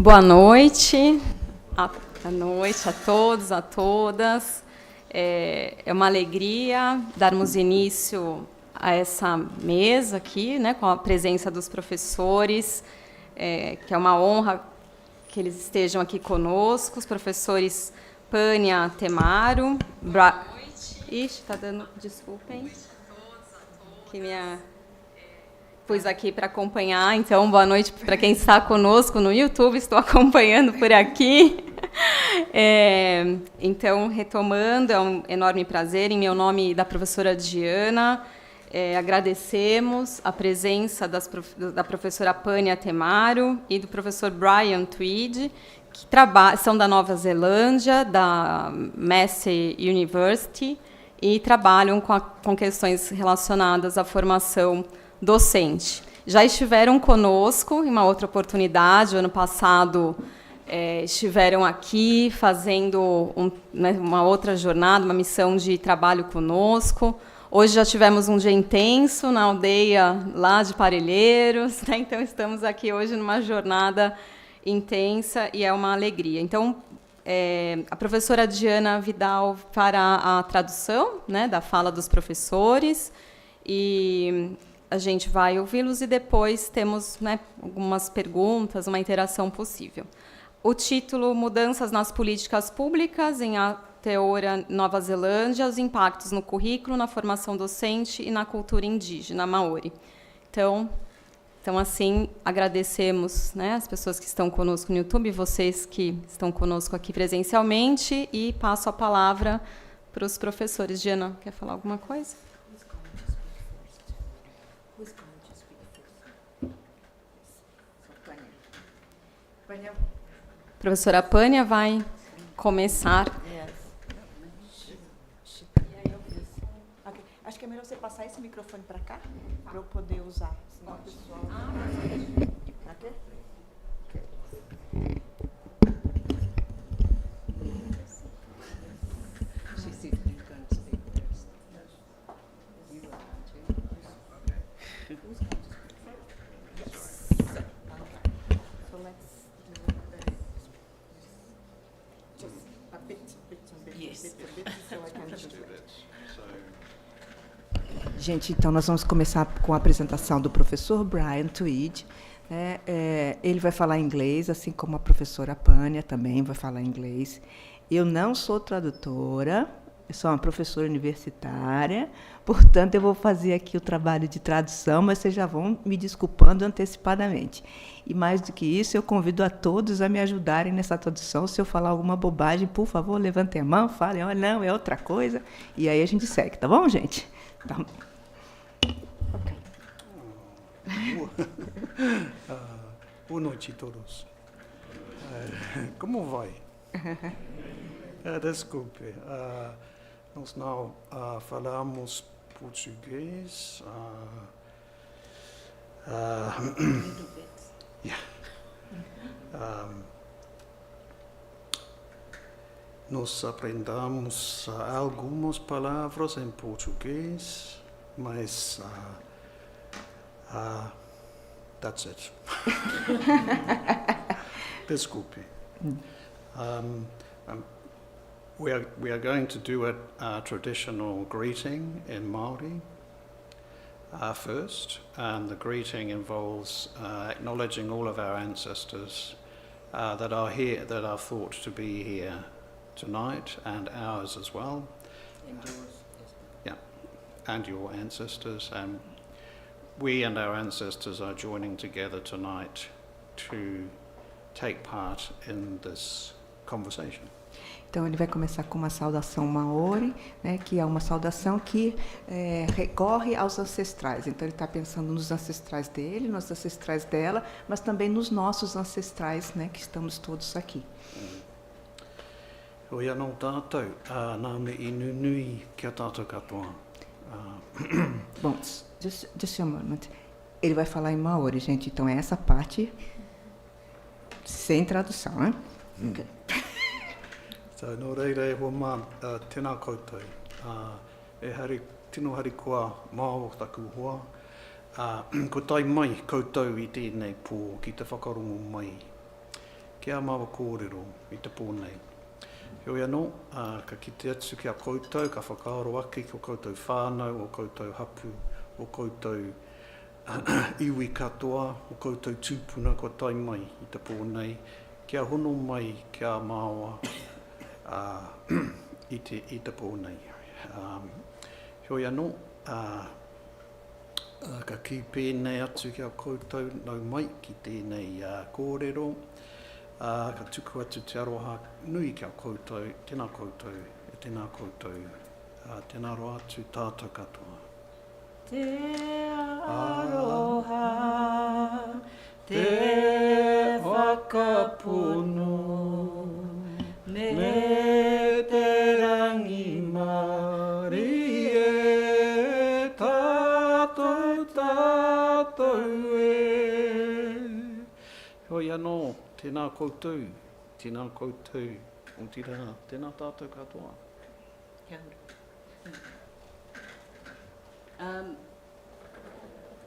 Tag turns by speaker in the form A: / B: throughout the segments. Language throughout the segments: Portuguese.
A: Boa noite a todos, a todas. É uma alegria darmos início a essa mesa aqui, né, com a presença dos professores, que é uma honra que eles estejam aqui conosco, os professores Pânia Aotearoa. Boa noite. Ixi, está dando... Desculpem. Boa noite a todos, a todas. Pus aqui para acompanhar, então, boa noite para quem está conosco no YouTube, estou acompanhando por aqui. Então, retomando, é um enorme prazer, em meu nome e da professora Diana, agradecemos a presença da professora Pânia Aotearoa e do professor Brian Tweed, que são da Nova Zelândia, da Massey University, e trabalham com questões relacionadas à formação docente. Já estiveram conosco em uma outra oportunidade, ano passado estiveram aqui fazendo uma outra jornada, uma missão de trabalho conosco. Hoje já tivemos um dia intenso na aldeia lá de Parelheiros, né? Então estamos aqui hoje numa jornada intensa e é uma alegria. Então, a professora Diana Vidal fará a tradução, né, da fala dos professores e a gente vai ouvi-los e depois temos, né, algumas perguntas, uma interação possível. O título Mudanças nas políticas públicas em Aotearoa, Nova Zelândia, os impactos no currículo, na formação docente e na cultura indígena Maori. Então assim, agradecemos, né, as pessoas que estão conosco no YouTube, vocês que estão conosco aqui presencialmente, e passo a palavra para os professores. Diana, quer falar alguma coisa? Professora Pânia vai começar.
B: Acho que é melhor você passar esse microfone para cá, para eu poder usar. Senão o pessoal... Aqui? Gente, então nós vamos começar com a apresentação do professor Brian Tweed. Ele vai falar inglês, assim como a professora Pânia também vai falar inglês. Eu não sou tradutora, eu sou uma professora universitária, portanto, eu vou fazer aqui o trabalho de tradução, mas vocês já vão me desculpando antecipadamente. E, mais do que isso, eu convido a todos a me ajudarem nessa tradução. Se eu falar alguma bobagem, por favor, levantem a mão, falem, oh, não, é outra coisa, e aí a gente segue, tá bom, gente? Então,
C: boa noite a todos. Como vai? Desculpe, nós não falamos português. Nós aprendemos algumas palavras em português, mas that's it. Desculpe. We are going to do a traditional greeting in Maori first, and the greeting involves acknowledging all of our ancestors that are here, that are thought to be here tonight, and ours as well.
B: And yours.
C: Yeah, and your ancestors. And we and our ancestors are joining together tonight to take part in this conversation.
B: Então, ele vai começar com uma saudação Maori, né, que é uma saudação que recorre aos ancestrais. Então, ele está pensando nos ancestrais dele, nos ancestrais dela, mas também nos nossos ancestrais, né, que estamos todos aqui.
C: Oi anō tātou, nā me inunui kia tātou katoa.
B: Bom, just a moment. Ele vai falar em Maori, gente, então é essa parte sem tradução, né? Okay.
C: So, nō reira hoa mā, tēnā koutou. Tino hari kua māo taku hoa. Ko tai mai koutou I tēnei pō ki te whakarongo mai kia maua kōrero I te pōnei. Hoi anō, ka kite atu ki a koutou, ka whakaaro ake ki o koutou whānau, o koutou hapu, o koutou iwi katoa, o koutou tūpuna ko tai mai I te pōnei, kia hono mai kia māua I te pōnei. Hoi anō, ka ki pēnei atu ki a koutou nau mai ki tēnei kōrero, ka tuku atu te aroha nui ki a koutou, tēnā koutou, tēnā koutou, tēnā roa atu tātou katoa.
D: Te aroha, te whakapono, me te rangi Māori e tātou e.
C: Hoi anō, tēnā koutou, tēnā koutou, o tira, tēnā tātou katoa.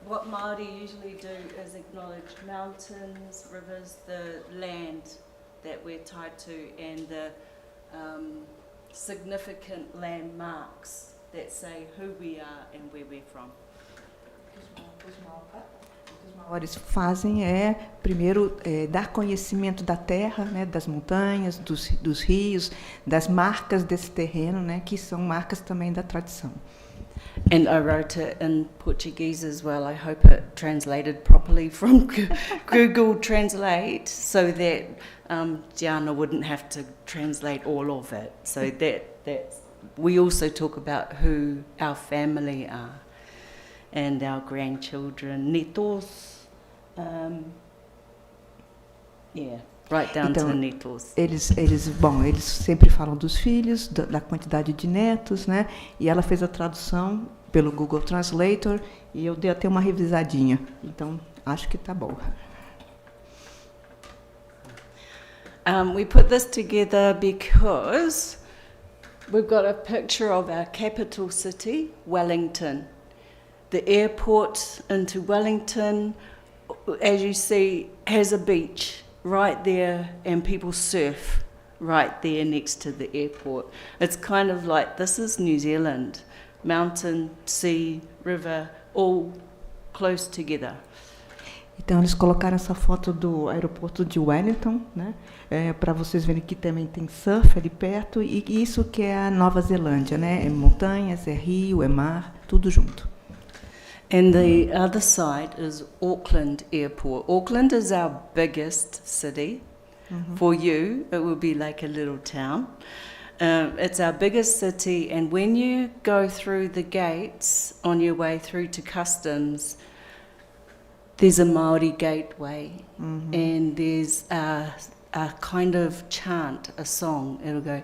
D: What Māori usually do is acknowledge mountains, rivers, the land that we're tied to, and the significant landmarks that say who we are and where we're from.
B: Os Maoris fazem primeiro, dar conhecimento da terra, né, das montanhas, dos rios, das marcas desse terreno, né, que são marcas também da tradição.
D: And I wrote it in Portuguese as well. I hope it translated properly from Google Translate so that Gianna wouldn't have to translate all of it. So that's, we also talk about who our family are and our grandchildren, netos, right down to netos.
B: Eles sempre falam dos filhos, da quantidade de netos, né? E ela fez a tradução pelo Google Translator e eu dei até uma revisadinha. Então, acho que tá bom.
D: We put this together because we've got a picture of our capital city, Wellington. The airport into Wellington, as you see, has a beach right there, and people surf right there next to the airport. It's kind of like, this is New Zealand. Mountain, sea, river, all close together.
B: Então, eles colocaram essa foto do aeroporto de Wellington, né? Para vocês verem que também tem surf ali perto, e isso que é a Nova Zelândia, né? É montanhas, é rio, é mar, tudo junto.
D: And the other side is Auckland Airport. Auckland is our biggest city. For you, it will be like a little town. It's our biggest city, and when you go through the gates on your way through to customs, there's a Maori gateway, and there's a kind of chant, a song. It'll go,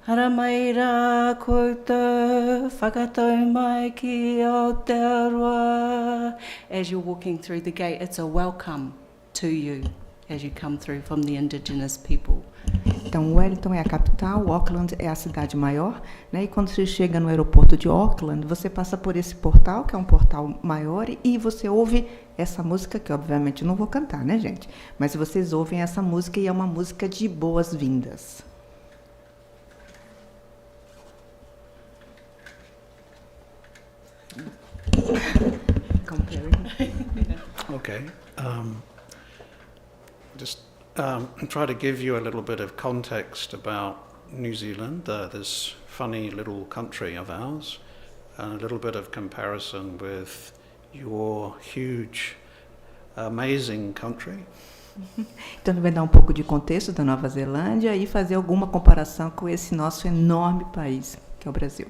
D: Hara mai rā koutou, whakatau mai ki Aotearoa. As you're walking through the gate, it's a welcome to you as you come through from the indigenous people.
B: Então, Wellington é a capital, Auckland é a cidade maior, né? E quando você chega no aeroporto de Auckland, você passa por esse portal, que é um portal maior, e você ouve essa música, que obviamente não vou cantar, né, gente? Mas vocês ouvem essa música, e é uma música de boas-vindas.
C: Okay. Just try to give you a little bit of context about New Zealand, this funny little country of ours, and a little bit of comparison with your huge, amazing country.
B: Então, ele vai dar um pouco de contexto da Nova Zelândia e fazer alguma comparação com esse nosso enorme país, que é o Brasil.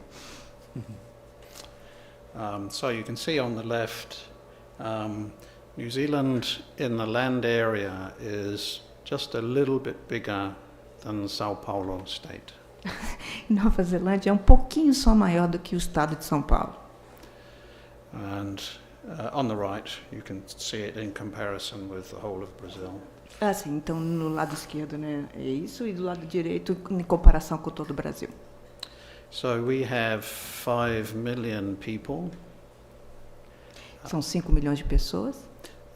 C: So you can see on the left, New Zealand in the land area is just a little bit bigger than São Paulo state.
B: Nova Zelândia é um pouquinho só maior do que o estado de São Paulo.
C: And on the right, you can see it in comparison with the whole of Brazil.
B: Sim, então no lado esquerdo, né, é isso, e do lado direito em comparação com todo o Brasil.
C: So we have 5 million people.
B: São 5 milhões de pessoas.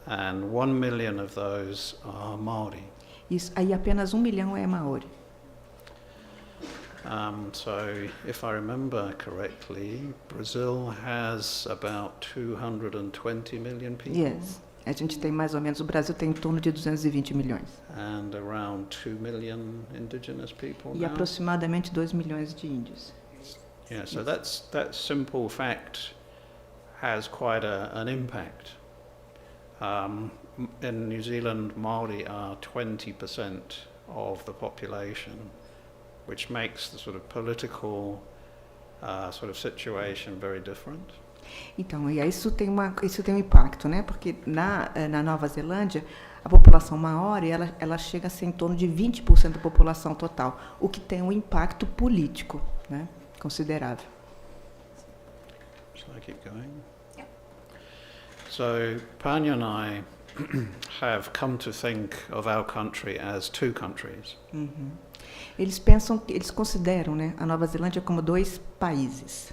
C: And 1 million of those are Maori.
B: Isso, aí apenas 1 milhão é Maori.
C: So, if I remember correctly, Brazil has about 220 million people.
B: Yes. A gente tem mais ou menos, o Brasil tem em torno de 220 milhões.
C: And around 2 million indigenous people
B: E
C: now.
B: aproximadamente 2 milhões de índios.
C: Yeah, so that simple fact has quite an impact. In New Zealand, Maori are 20% of the population, which makes the sort of political sort of situation very different.
B: Então, e isso tem um impacto, né? Porque na Nova Zelândia, a população maori, ela chega a ser em torno de 20% da população total, o que tem um impacto político, né? Considerável.
C: Shall I keep going? Yeah. So, Panya and I have come to think of our country as two countries.
B: Uhum. Eles consideram, né, a Nova Zelândia como 2 países.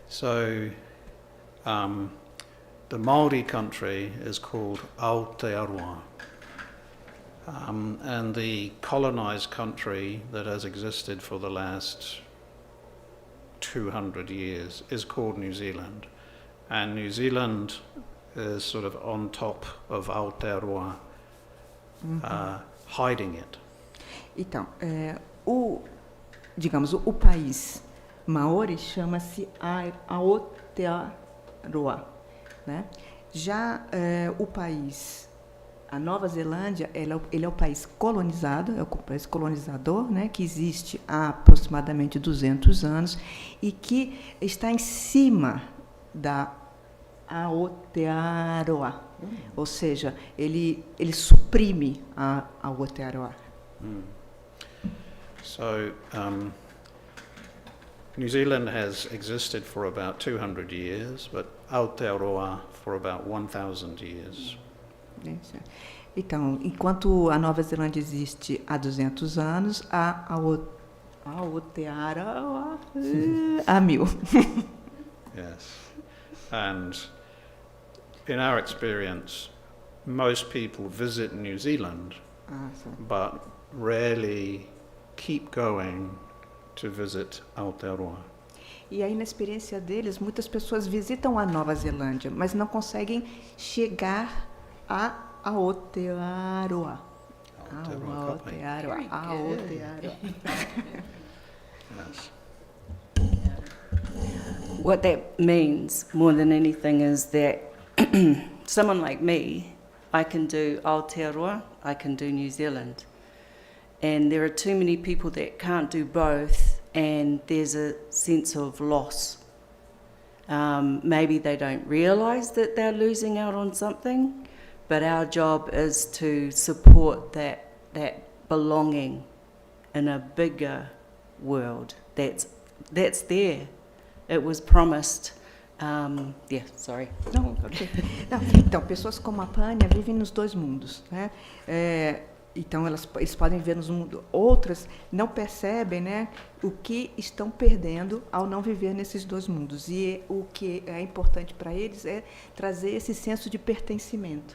C: So, the Maori country is called Aotearoa, and the colonized country that has existed for the last 200 years is called New Zealand, and New Zealand is sort of on top of Aotearoa, hiding it.
B: Então, digamos, o país Maori chama-se Aotearoa, né? Já o país, a Nova Zelândia, ele é o país colonizado, é o país colonizador, né, que existe há aproximadamente 200 anos e que está em cima da Aotearoa, ou seja, ele suprime a Aotearoa.
C: So, New Zealand has existed for about 200 years, but Aotearoa for about 1,000 years.
B: Então, enquanto a Nova Zelândia existe há 200 anos, a Aotearoa há 1000.
C: Yes. And in our experience, most people visit New Zealand, but rarely keep going to visit Aotearoa.
B: E aí, na experiência deles, muitas pessoas visitam a Nova Zelândia, mas não conseguem chegar a Aotearoa. Aotearoa.
C: Yes.
D: What that means more than anything is that someone like me, I can do Aotearoa, I can do New Zealand. And there are too many people that can't do both, and there's a sense of loss. Maybe they don't realise that they're losing out on something, but our job is to support that belonging in a bigger world that's there. It was promised. Sorry.
B: Não, okay. Não, então, pessoas como a Pânia vivem nos 2 mundos, né? Então, eles podem ver nos mundos. Outras não percebem, né, o que estão perdendo ao não viver nesses 2 mundos. E o que é importante para eles é trazer esse senso de pertencimento.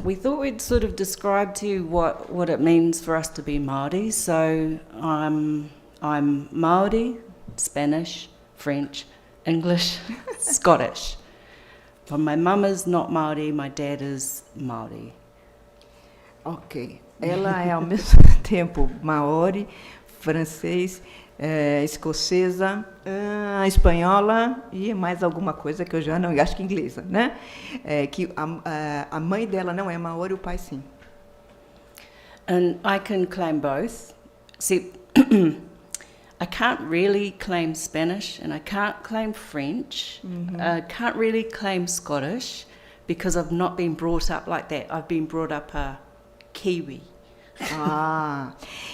D: We thought we'd sort of describe to you what it means for us to be Maori. So I'm Maori, Spanish, French, English, Scottish. But my mum is not Maori, my dad is Maori.
B: Ok. Ela é ao mesmo tempo Maori, francês, escocesa, espanhola e mais alguma coisa que eu já não... Acho que inglesa, né? Que a mãe dela não é Maori, o pai sim.
D: And I can claim both, except I can't really claim Spanish and I can't claim French. I can't really claim Scottish because I've not been brought up like that. I've been brought up a Kiwi.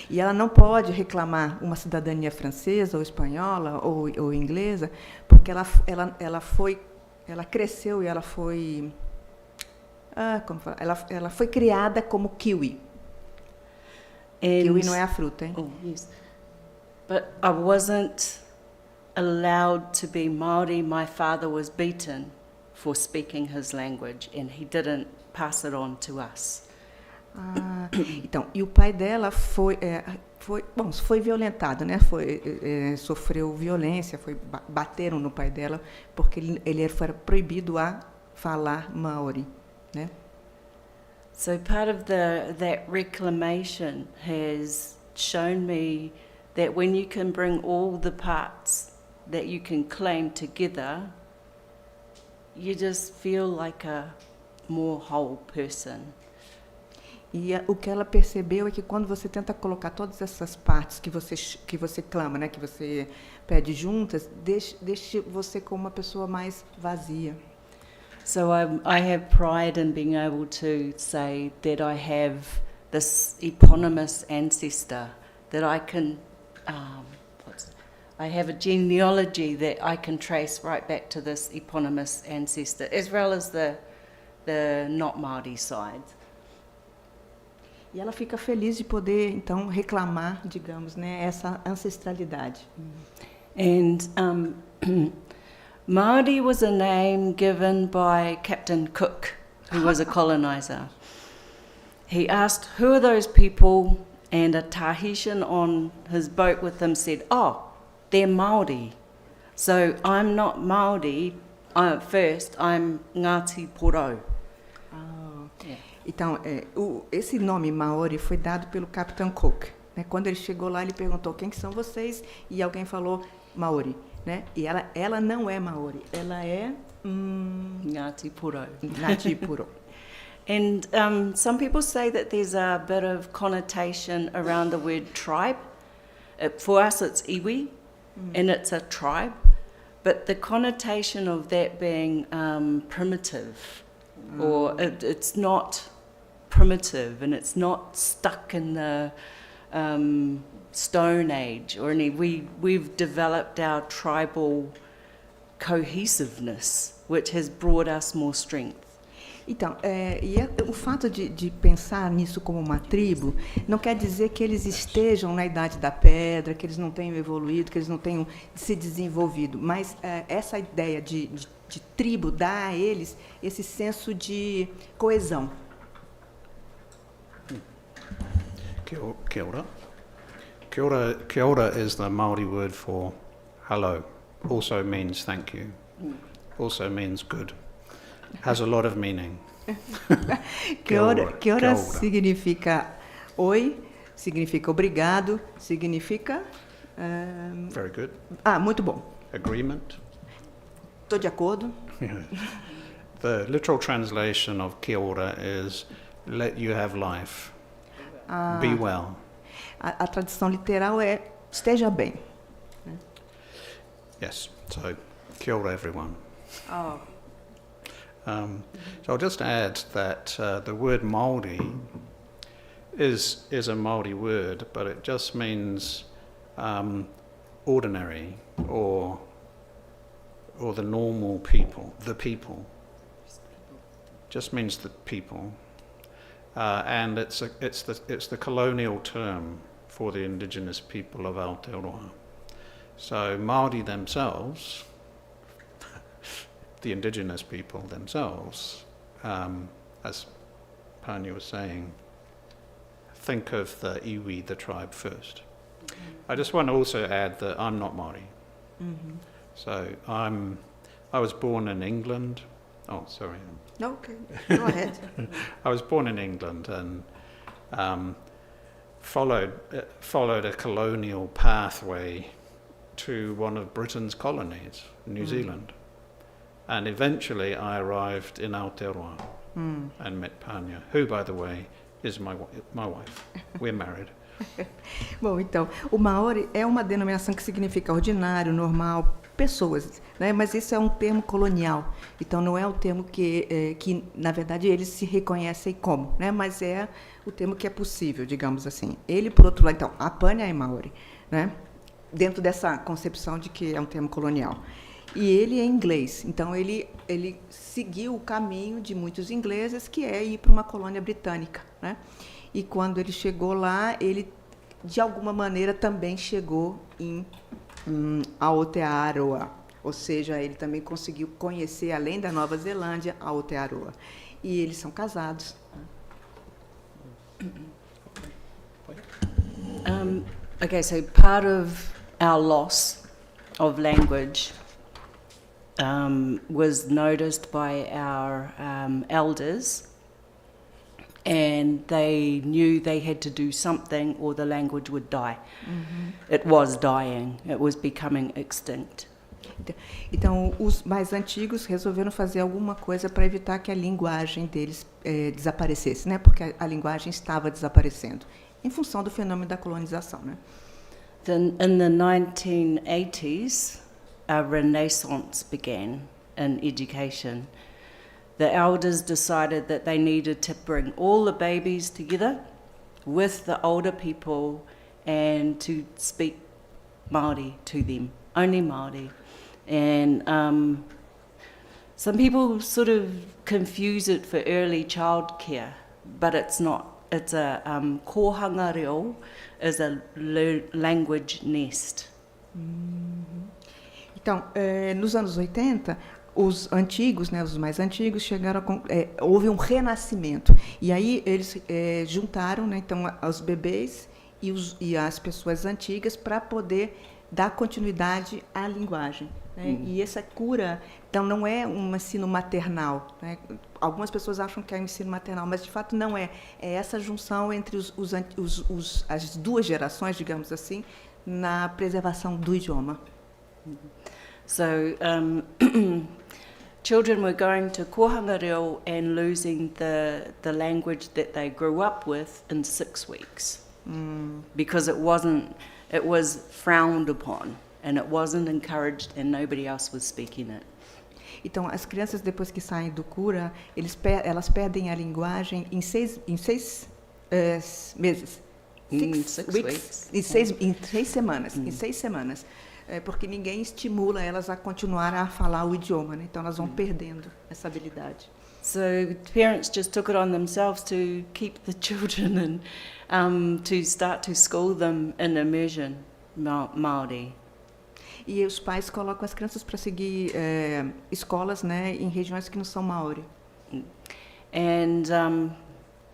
B: E ela não pode reclamar uma cidadania francesa ou espanhola ou inglesa, porque ela cresceu e ela foi ela foi criada como kiwi. Kiwi não é a fruta, hein?
D: Oh, yes. But I wasn't allowed to be Maori. My father was beaten for speaking his language, and he didn't pass it on to us.
B: Ah, então, e o pai dela foi violentado, né? Sofreu violência, bateram no pai dela porque ele foi proibido a falar Maori, né?
D: So part of that reclamation has shown me that when you can bring all the parts that you can claim together, you just feel like a more whole person.
B: E o que ela percebeu é que quando você tenta colocar todas essas partes que você clama, né, que você pede juntas, deixe você como uma pessoa mais vazia.
D: So I have pride in being able to say that I have this eponymous ancestor, that I can, I have a genealogy that I can trace right back to this eponymous ancestor, as well as the not Maori side.
B: E ela fica feliz de poder, então, reclamar, digamos, né, essa ancestralidade.
D: And Maori was a name given by Captain Cook, who was a colonizer. He asked, who are those people? And a Tahitian on his boat with him said, oh, they're Maori. So I'm not Maori, first, I'm Ngāti Porou.
B: Então, esse nome Maori foi dado pelo Capitão Cook, né? Quando ele chegou lá, ele perguntou quem que são vocês, e alguém falou Maori, né? E ela não é Maori, ela é
D: Ngāti Porou.
B: Ngāti Porou.
D: And some people say that there's a bit of connotation around the word tribe. For us, it's iwi, and it's a tribe. But the connotation of that being primitive, or it's not primitive, and it's not stuck in the Stone Age or any. We've developed our tribal cohesiveness, which has brought us more strength.
B: Então, o fato de pensar nisso como uma tribo não quer dizer que eles estejam na Idade da Pedra, que eles não tenham evoluído, que eles não tenham se desenvolvido, mas essa ideia de tribo dá a eles esse senso de coesão.
C: Kia ora. Kia ora is the Maori word for hello. Also means thank you. Also means good. Has a lot of meaning.
B: Kia ora significa oi, significa obrigado, significa...
C: Very good.
B: Muito bom.
C: Agreement.
B: Estou de acordo.
C: Yeah. The literal translation of kia ora is let you have life. Be well.
B: A tradução literal é esteja bem.
C: Yes, so kia ora everyone.
B: Oh.
C: So I'll just add that the word Maori is a Maori word, but it just means ordinary or the normal people, the people. Just means the people, and it's the colonial term for the indigenous people of Aotearoa. So Maori themselves, the indigenous people themselves, as Panya was saying, think of the iwi, the tribe, first. I just want to also add that I'm not Maori.
B: Mm-hmm.
C: So I was born in England. Oh, sorry.
B: Okay, go ahead.
C: I was born in England and followed a colonial pathway to one of Britain's colonies, New Zealand. And eventually I arrived in Aotearoa and met Panya, who, by the way, is my wife. We're married.
B: Bom, então, o Maori é uma denominação que significa ordinário, normal, pessoas, né? Mas isso é um termo colonial. Então, não é o termo que na verdade, eles se reconhecem como, né? Mas é o termo que é possível, digamos assim. Ele, por outro lado, então, a Panya é Maori, né? Dentro dessa concepção de que é um termo colonial. E ele é inglês, então ele seguiu o caminho de muitos ingleses, que é ir para uma colônia britânica, né? E quando ele chegou lá, ele, de alguma maneira, também chegou em Aotearoa, ou seja, ele também conseguiu conhecer, além da Nova Zelândia, Aotearoa. E eles são casados.
D: Okay, so part of our loss of language was noticed by our elders, and they knew they had to do something or the language would die. It was dying, it was becoming extinct.
B: Então, os mais antigos resolveram fazer alguma coisa para evitar que a linguagem deles desaparecesse, né? Porque a linguagem estava desaparecendo, em função do fenômeno da colonização, né?
D: Then in the 1980s, a renaissance began in education. The elders decided that they needed to bring all the babies together with the older people and to speak Maori to them, only Maori. And some people sort of confuse it for early childcare, but it's not. It's a kohanga reo is a language nest.
B: Então, nos anos 80, os antigos, né, os mais antigos, chegaram houve um renascimento. E aí eles juntaram, né, então, os bebês e as pessoas antigas para poder dar continuidade à linguagem. Né? E essa cura, então, não é um ensino maternal. Né? Algumas pessoas acham que é um ensino maternal, mas, de fato, não é. É essa junção entre as duas gerações, digamos assim, na preservação do idioma.
D: So, children were going to kohanga reo and losing the language that they grew up with in 6 weeks. Because it was frowned upon. And it wasn't encouraged and nobody else was speaking it.
B: Então, as crianças, depois que saem do cura, elas perdem a linguagem em 6 meses.
D: 6 weeks.
B: Em 6 semanas. Em 6 semanas. Porque ninguém estimula elas a continuar a falar o idioma. Né? Então, elas vão perdendo essa habilidade.
D: So parents just took it on themselves to keep the children and to start to school them in immersion Maori.
B: E os pais colocam as crianças para seguir escolas, né, em regiões que não são Maori.
D: And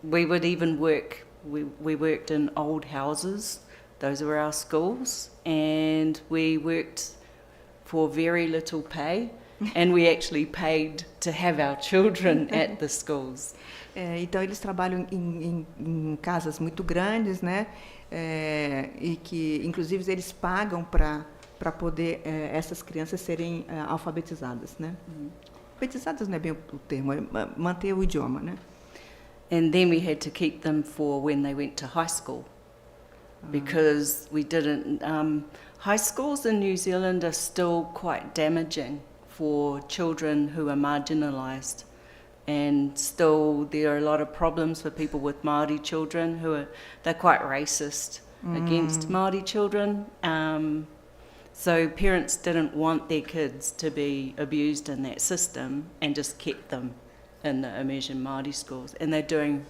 D: we would even work. We worked in old houses. Those were our schools, and we worked for very little pay. And we actually paid to have our children at the schools.
B: Então eles trabalham em casas muito grandes, né? E que, inclusive, eles pagam para poder essas crianças serem alfabetizadas, né? Alfabetizadas não é bem o termo, é manter o idioma, né?
D: And then we had to keep them for when they went to high school, because we didn't. High schools in New Zealand are still quite damaging for children who are marginalised, and still there are a lot of problems for people with Maori children they're quite racist against Maori children. So parents didn't want their kids to be abused in that system and just kept them in the immersion Māori schools. And they're doing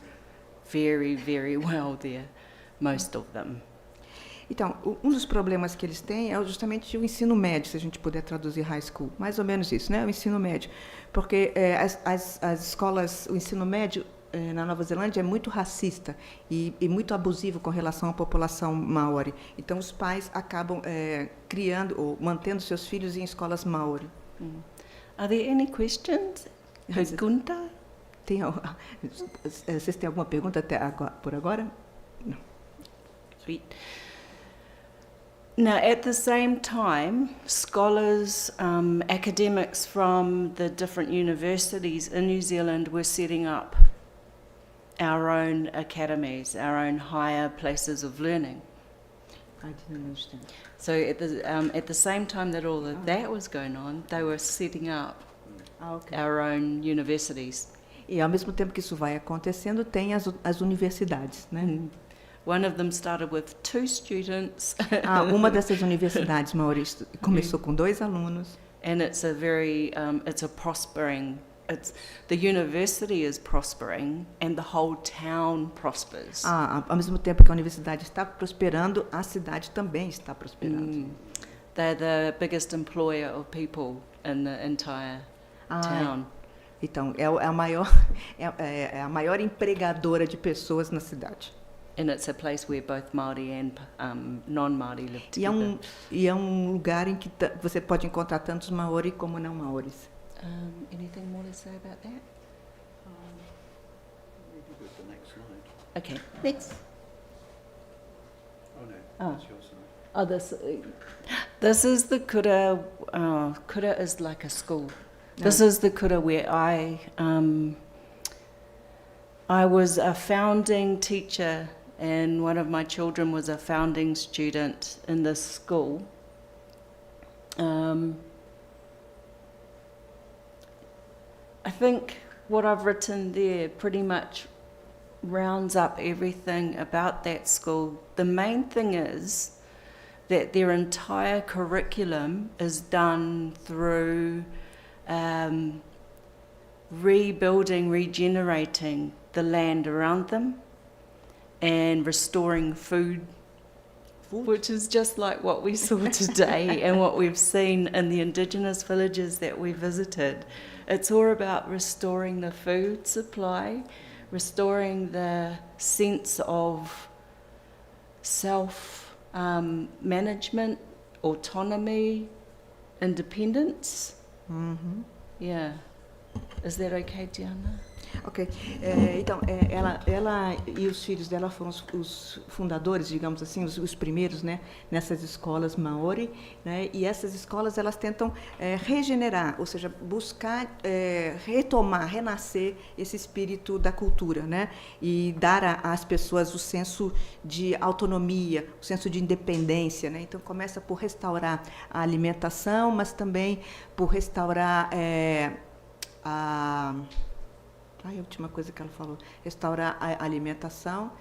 D: very, very well there, most of them.
B: Então, um dos problemas que eles têm é justamente o ensino médio, se a gente puder traduzir high school, mais ou menos isso, né? O ensino médio. Porque as escolas, o ensino médio na Nova Zelândia é muito racista e muito abusivo com relação à população Maori. Então, os pais acabam criando ou mantendo seus filhos em escolas Maori.
D: Are there any questions? Pergunta?
B: Vocês têm alguma pergunta até agora, por agora? Não.
D: Sweet. Now, at the same time, scholars, academics from the different universities in New Zealand were setting up our own academies, our own higher places of learning.
B: I didn't understand.
D: So at the same time that all of that was going on, they were setting up our own universities.
B: E ao mesmo tempo que isso vai acontecendo, tem as universidades, né?
D: One of them started with 2 students.
B: Uma dessas universidades Maori começou com 2 alunos.
D: And it's a very, it's a prospering. The university is prospering, and the whole town prospers.
B: Ao mesmo tempo que a universidade está prosperando, a cidade também está prosperando.
D: They're the biggest employer of people in the entire town.
B: Então, é a maior empregadora de pessoas na cidade.
D: And it's a place where both Maori and non-Maori live
B: E
D: together.
B: é um lugar em que você pode encontrar tantos Maori como não Maoris.
D: Anything more to say about that?
C: Maybe with the next slide.
D: Okay, next.
C: Oh no,
D: Oh.
C: that's your slide.
D: Oh, this is the kura. Kura is like a school. This is the kura where I was a founding teacher, and one of my children was a founding student in this school. I think what I've written there pretty much rounds up everything about that school. The main thing is that their entire curriculum is done through rebuilding, regenerating the land around them and restoring food, which is just like what we saw today and what we've seen in the indigenous villages that we visited. It's all about restoring the food supply, restoring the sense of self-management, autonomy, independence.
B: Uhum.
D: Yeah. Is that okay, Diana?
B: Ok. Então, ela e os filhos dela foram os fundadores, digamos assim, os primeiros, né, nessas escolas Maori, né, e essas escolas elas tentam regenerar, ou seja, buscar retomar, renascer esse espírito da cultura, né, e dar às pessoas o senso de autonomia, o senso de independência, né. Então começa por restaurar a alimentação, mas também por restaurar a última coisa que ela falou, restaurar a alimentação.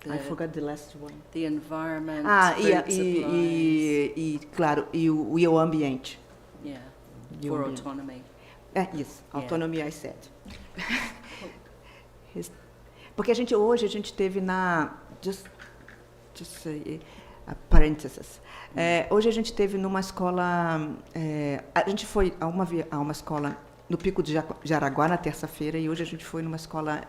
B: I forgot the last one.
D: The environment,
B: claro, e o ambiente.
D: Yeah,
B: E o
D: for
B: ambiente.
D: autonomy.
B: Isso, autonomia, I said. Porque hoje a gente teve just say, parênteses. Hoje a gente teve numa escola, a gente foi a uma escola no Pico de Jaraguá na terça-feira e hoje a gente foi numa escola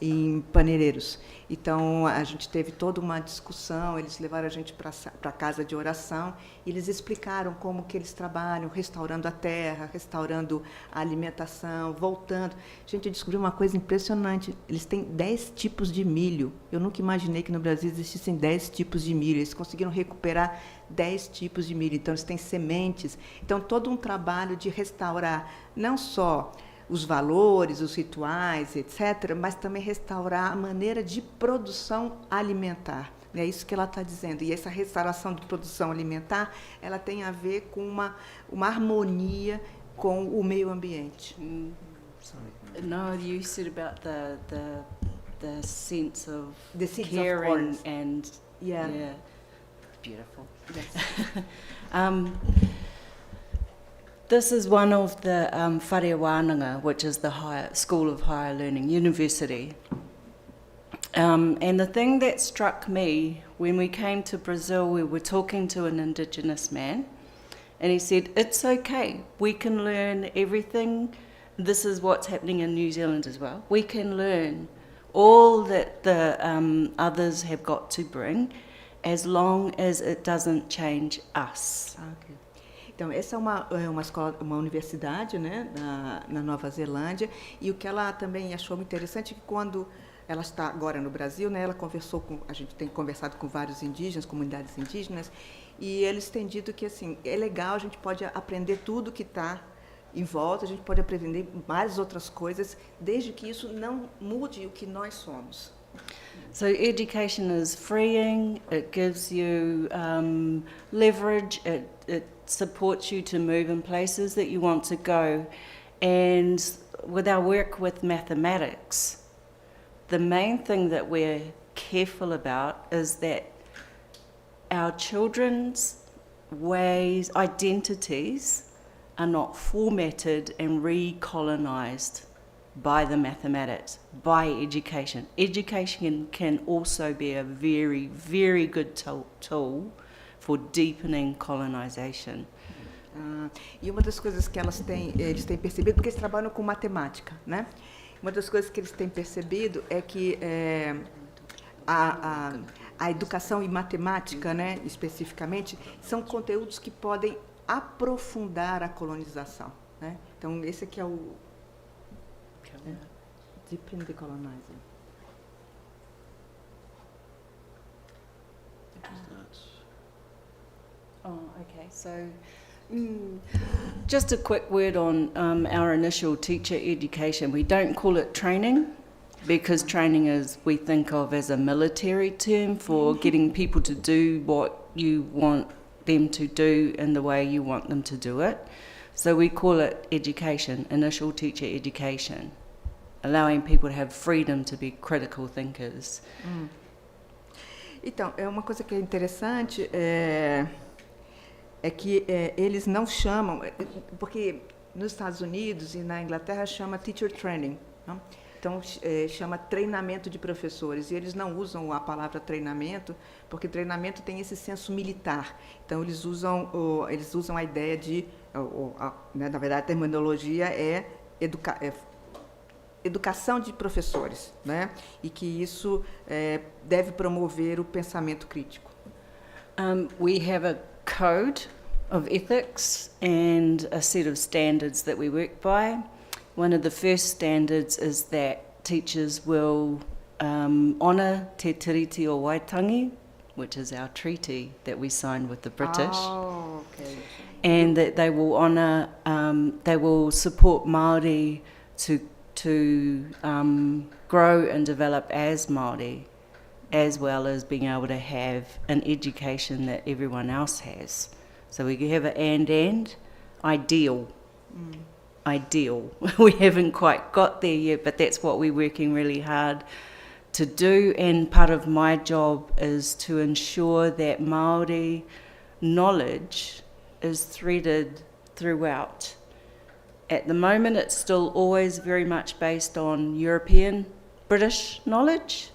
B: em Paneireiros. Então a gente teve toda uma discussão, eles levaram a gente para a casa de oração e eles explicaram como que eles trabalham, restaurando a terra, restaurando a alimentação, voltando. A gente descobriu uma coisa impressionante, eles têm 10 tipos de milho. Eu nunca imaginei que no Brasil existissem 10 tipos de milho, eles conseguiram recuperar 10 tipos de milho, então eles têm sementes. Então todo um trabalho de restaurar não só os valores, os rituais, etc., mas também restaurar a maneira de produção alimentar. É isso que ela está dizendo. E essa restauração de produção alimentar, ela tem a ver com uma harmonia com o meio ambiente.
D: No, you said about the sense of
B: The seeds of
D: caring
B: corn.
D: and
B: Yeah.
D: Beautiful.
B: Yes.
D: This is one of the Whare Wānanga, which is the School of Higher Learning, university. And the thing that struck me, when we came to Brazil, we were talking to an indigenous man, and he said, it's okay, we can learn everything. This is what's happening in New Zealand as well. We can learn all that the others have got to bring, as long as it doesn't change us.
B: Okay. Então, essa é uma escola, uma universidade, né, na Nova Zelândia, e o que ela também achou muito interessante é que quando ela está agora no Brasil, né, a gente tem conversado com vários indígenas, comunidades indígenas, e eles têm dito que assim, é legal, a gente pode aprender tudo que está em volta, a gente pode aprender várias outras coisas, desde que isso não mude o que nós somos.
D: So education is freeing, it gives you leverage, it supports you to move in places that you want to go. And with our work with mathematics, the main thing that we're careful about is that our children's ways, identities, are not formatted and recolonized by the mathematics, by education. Education can also be a very, very good tool for deepening colonization.
B: E uma das coisas que eles têm percebido, porque eles trabalham com matemática, né? Uma das coisas que eles têm percebido é que a educação e matemática, né, especificamente, são conteúdos que podem aprofundar a colonização, né? Então, esse aqui é o Deepen the Colonizing.
D: Oh, okay. So, just a quick word on our initial teacher education. We don't call it training because training is, we think of as a military term for getting people to do what you want them to do in the way you want them to do it. So we call it education, initial teacher education, allowing people to have freedom to be critical thinkers.
B: Então, uma coisa que é interessante é que eles não chamam, porque nos Estados Unidos e na Inglaterra chama teacher training, não? Então chama treinamento de professores, e eles não usam a palavra treinamento, porque treinamento tem esse senso militar. Então eles usam a ideia de, né, na verdade a terminologia é educação de professores, né? E que isso deve promover o pensamento crítico.
D: We have a code of ethics and a set of standards that we work by. One of the first standards is that teachers will honour Te Tiriti o Waitangi, which is our treaty that we signed with the British.
B: Oh, okay.
D: And that they will honour, they will support Maori to grow and develop as Maori, as well as being able to have an education that everyone else has. So we have an ideal. Ideal. We haven't quite got there yet, but that's what we're working really hard to do. And part of my job is to ensure that Maori knowledge is threaded throughout. At the moment, it's still always very much based on European, British knowledge.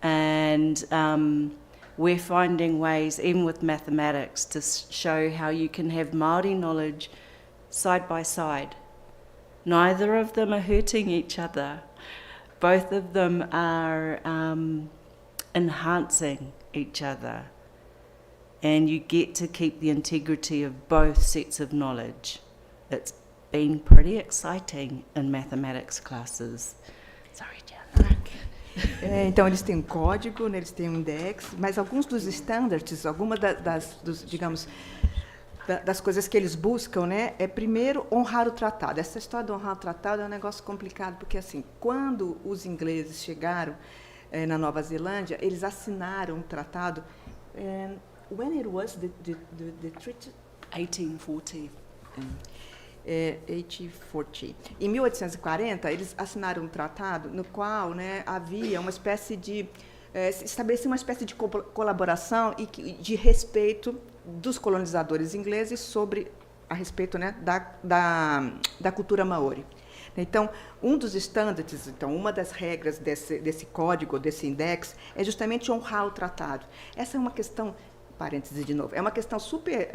D: And we're finding ways, even with mathematics, to show how you can have Māori knowledge side by side. Neither of them are hurting each other. Both of them are enhancing each other. And you get to keep the integrity of both sets of knowledge. It's been pretty exciting in mathematics classes. Sorry, Jan.
B: Então, eles têm um código, né, eles têm um index, mas alguns dos standards, das coisas que eles buscam, né, é primeiro honrar o tratado. Essa história de honrar o tratado é um negócio complicado, porque assim, quando os ingleses chegaram na Nova Zelândia, eles assinaram um tratado. When it was the treaty?
D: 1840.
B: 1840. Em 1840, eles assinaram um tratado no qual, né, havia uma espécie de estabelecia uma espécie de colaboração e de respeito dos colonizadores ingleses a respeito, né, da cultura Maori. Então, um dos estándares, uma das regras desse código, desse index, é justamente honrar o tratado. Essa é uma questão, parênteses de novo, é uma questão super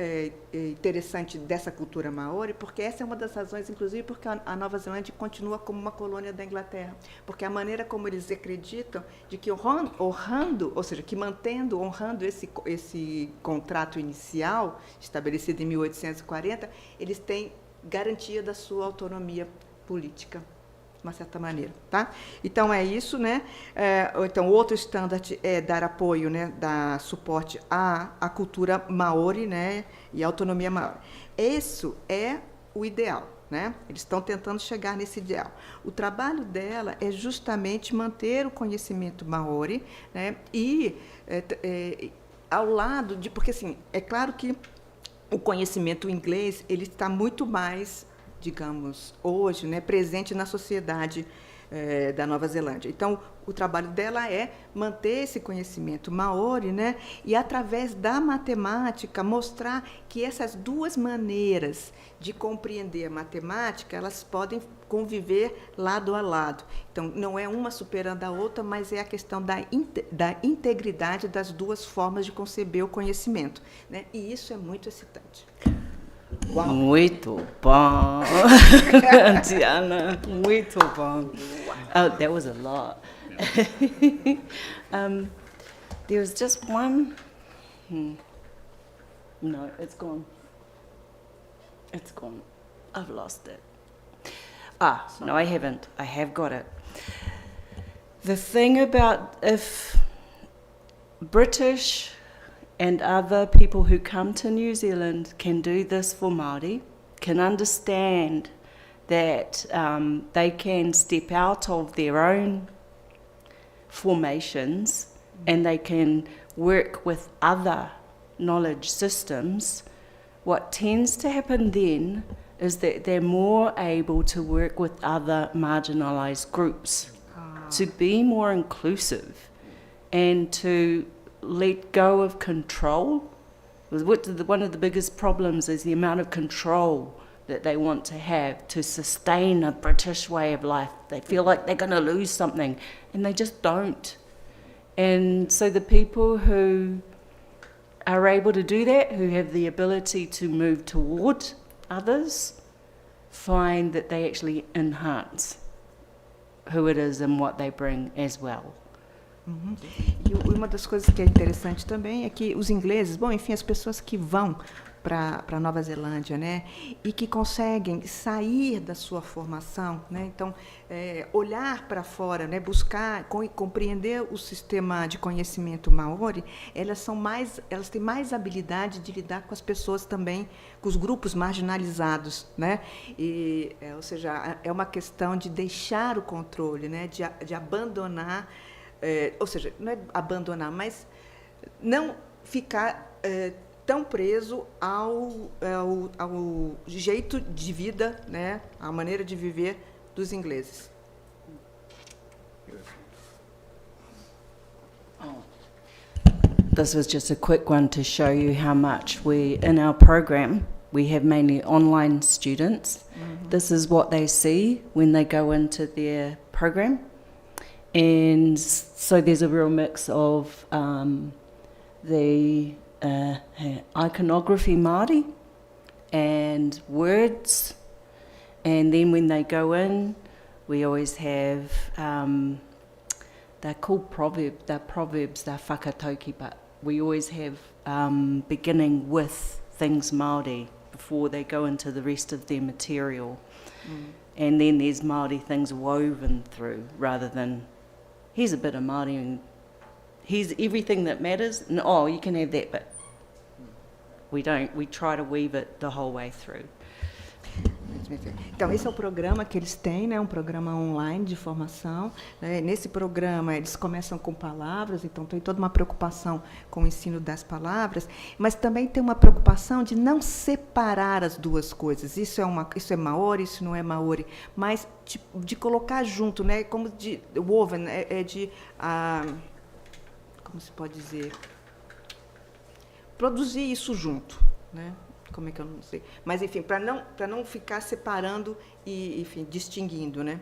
B: interessante dessa cultura Maori, porque essa é uma das razões, inclusive, porque a Nova Zelândia continua como uma colônia da Inglaterra, porque a maneira como eles acreditam de que honrando, ou seja, que honrando esse contrato inicial, estabelecido em 1840, eles têm garantia da sua autonomia política, de uma certa maneira, tá? Então é isso, né? Então outro standard é dar apoio, né, dar suporte à cultura Maori, né, e à autonomia Maori. Isso é o ideal, né? Eles estão tentando chegar nesse ideal. O trabalho dela é justamente manter o conhecimento Maori, né, e ao lado de, porque assim, é claro que o conhecimento inglês ele está muito mais, digamos, hoje, né, presente na sociedade da Nova Zelândia. Então, o trabalho dela é manter esse conhecimento Maori, né, e, através da matemática, mostrar que essas duas maneiras de compreender a matemática, elas podem conviver lado a lado. Então, não é uma superando a outra, mas é a questão da integridade das duas formas de conceber o conhecimento, né, e isso é muito excitante.
D: Muito bom. Diana, muito bom. Oh, that was a lot. There was just one. No, it's gone. It's gone. I've lost it. No, I haven't. I have got it. The thing about if British and other people who come to New Zealand can do this for Māori, can understand that they can step out of their own formations and they can work with other knowledge systems, what tends to happen then is that they're more able to work with other marginalised groups, to be more inclusive and to let go of control. One of the biggest problems is the amount of control that they want to have to sustain a British way of life. They feel like they're going to lose something, and they just don't. And so the people who are able to do that, who have the ability to move toward others, find that they actually enhance who it is and what they bring as well.
B: Uhum. E uma das coisas que é interessante também é que os ingleses, bom, enfim, as pessoas que vão para Nova Zelândia, né, e que conseguem sair da sua formação, né, então olhar para fora, né, buscar compreender o sistema de conhecimento Maori, elas têm mais habilidade de lidar com as pessoas também, com os grupos marginalizados, né, e, ou seja, é uma questão de deixar o controle, né, de abandonar, ou seja, não é abandonar, mas não ficar tão preso ao jeito de vida, né, à maneira de viver dos ingleses.
D: This was just a quick one to show you how much in our program, we have mainly online students. Mm-hmm. This is what they see when they go into their program. And so there's a real mix of the iconography Māori and words, and then when they go in, we always have they're called proverbs, they're whakatauki, but we always have beginning with things Māori before they go into the rest of their material. And then there's Māori things woven through, rather than here's a bit of Māori and here's everything that matters. And, oh, you can have that, but we don't. We try to weave it the whole way through.
B: Então, esse é o programa que eles têm, né, um programa online de formação. Né? Nesse programa, eles começam com palavras, então tem toda uma preocupação com o ensino das palavras, mas também tem uma preocupação de não separar as duas coisas. Isso é Maori, isso não é Maori, mas de colocar junto, né, como de woven, como se pode dizer? Produzir isso junto, né? Como é que eu não sei? Mas, enfim, para não ficar separando e, enfim, distinguindo, né?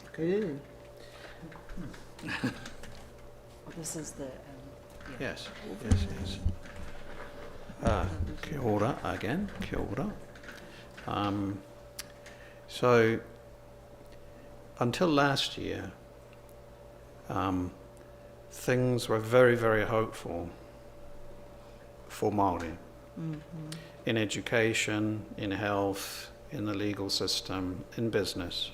C: Okay.
D: This is the...
C: Yes. Kia ora again. Kia ora. So, until last year, things were very, very hopeful for Maori, in education, in health, in the legal system, in business.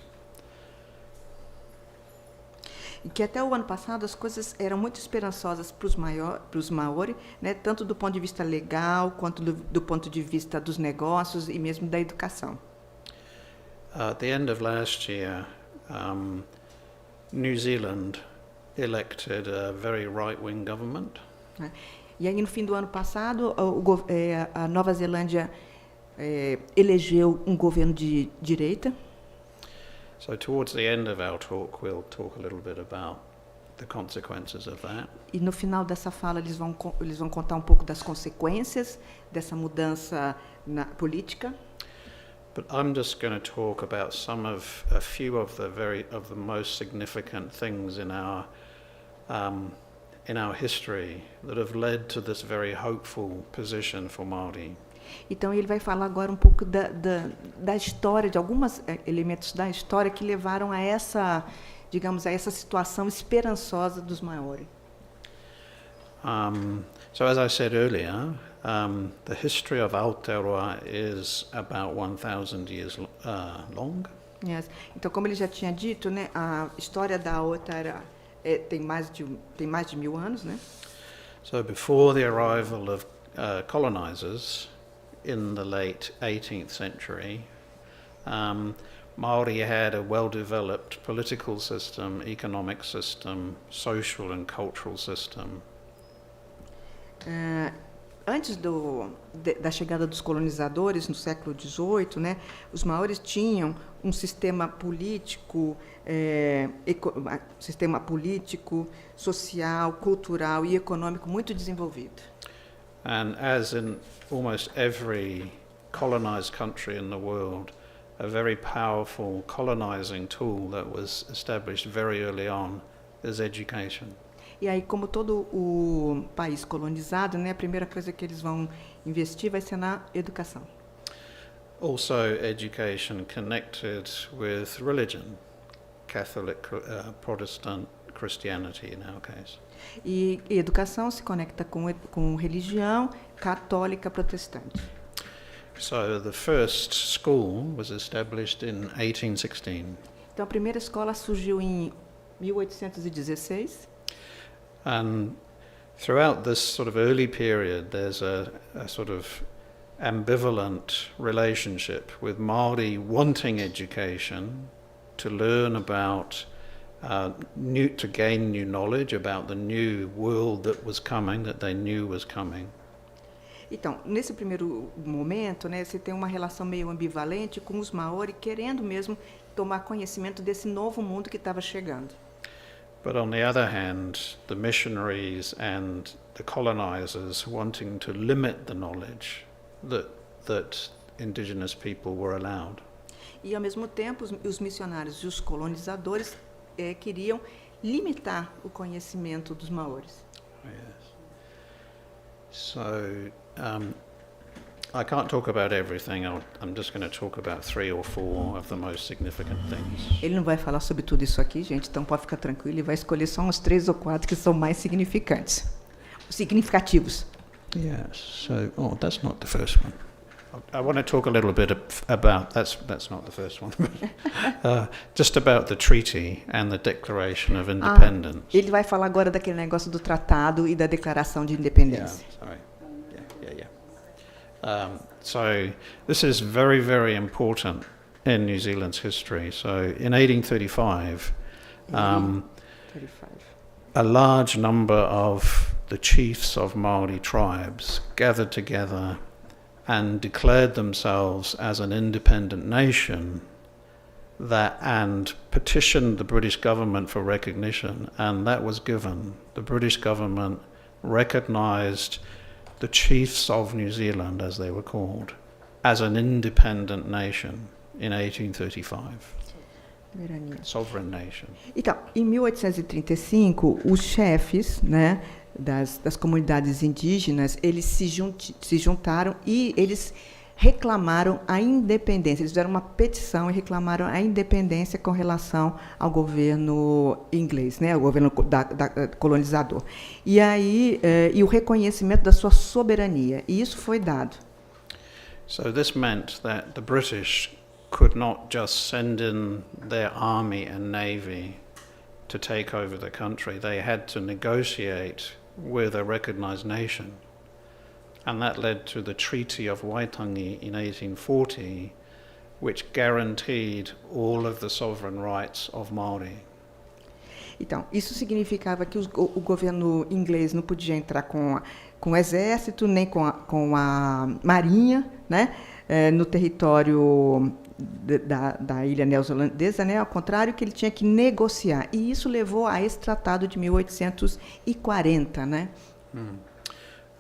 B: E que até o ano passado as coisas eram muito esperançosas para os Maori, né, tanto do ponto de vista legal, quanto do ponto de vista dos negócios e mesmo da educação.
C: At the end of last year, New Zealand elected a very right-wing government.
B: E aí, no fim do ano passado, a Nova Zelândia elegeu um governo de direita.
C: So towards the end of our talk, we'll talk a little bit about the consequences of that.
B: E no final dessa fala, eles vão contar um pouco das consequências dessa mudança na política.
C: But I'm just going to talk about a few of the most significant things in our in our history that have led to this very hopeful position for Māori.
B: Então, ele vai falar agora um pouco da história, de alguns elementos da história que levaram a essa, digamos, a essa situação esperançosa dos Maori.
C: So as I said earlier, the history of Aotearoa is about 1,000 years long.
B: Yes. Então, como ele já tinha dito, né, a história da Aotearoa tem mais de 1000 anos, né?
C: So before the arrival of colonizers in the late 18th century, Maori had a well-developed political system, economic system, social and cultural system.
B: Antes da chegada dos colonizadores no século XVIII, né, os maoris tinham um sistema político, social, cultural e econômico muito desenvolvido.
C: And as in almost every colonized country in the world, a very powerful colonizing tool that was established very early on is education.
B: E aí, como todo o país colonizado, né, a primeira coisa que eles vão investir vai ser na educação.
C: Also education connected with religion, Catholic, Protestant, Christianity in our case.
B: E educação se conecta com religião católica protestante.
C: So the first school was established in 1816.
B: Então, a primeira escola surgiu em 1816.
C: And throughout this sort of early period, there's a sort of ambivalent relationship with Maori wanting education to learn about, to gain new knowledge about the new world that was coming, that they knew was coming.
B: Então, nesse primeiro momento, né, você tem uma relação meio ambivalente com os Maori querendo mesmo tomar conhecimento desse novo mundo que estava chegando.
C: But on the other hand, the missionaries and the colonizers wanting to limit the knowledge that indigenous people were allowed.
B: E, ao mesmo tempo, os missionários e os colonizadores queriam limitar o conhecimento dos maoris.
C: Yes. So, I can't talk about everything. I'm just going to talk about 3 or 4 of the most significant things.
B: Ele não vai falar sobre tudo isso aqui, gente, então pode ficar tranquilo, ele vai escolher só uns 3 ou 4 que são mais significativos.
C: Yes. So, that's not the first one. I want to talk a little bit about that's not the first one. Just about the treaty and the Declaration of Independence.
B: Ele vai falar agora daquele negócio do tratado e da Declaração de Independência.
C: Yeah, sorry. So this is very, very important in New Zealand's history. So in 1835, a large number of the chiefs of Maori tribes gathered together and declared themselves as an independent nation and petitioned the British government for recognition, and that was given. The British government recognized the chiefs of New Zealand, as they were called, as an independent nation in 1835. Sovereign nation.
B: Então, em 1835, os chefes, né, das comunidades indígenas, eles se juntaram e eles reclamaram a independência. Eles fizeram uma petição e reclamaram a independência com relação ao governo inglês, né, ao governo colonizador. E aí e o reconhecimento da sua soberania. E isso foi dado.
C: So this meant that the British could not just send in their army and navy to take over the country. They had to negotiate with a recognized nation. And that led to the Treaty of Waitangi in 1840, which guaranteed all of the sovereign rights of Maori.
B: Então, isso significava que o governo inglês não podia entrar com o exército, nem com a marinha, né, no território da ilha neozelandesa, né, ao contrário, que ele tinha que negociar. E isso levou a esse tratado de 1840, né?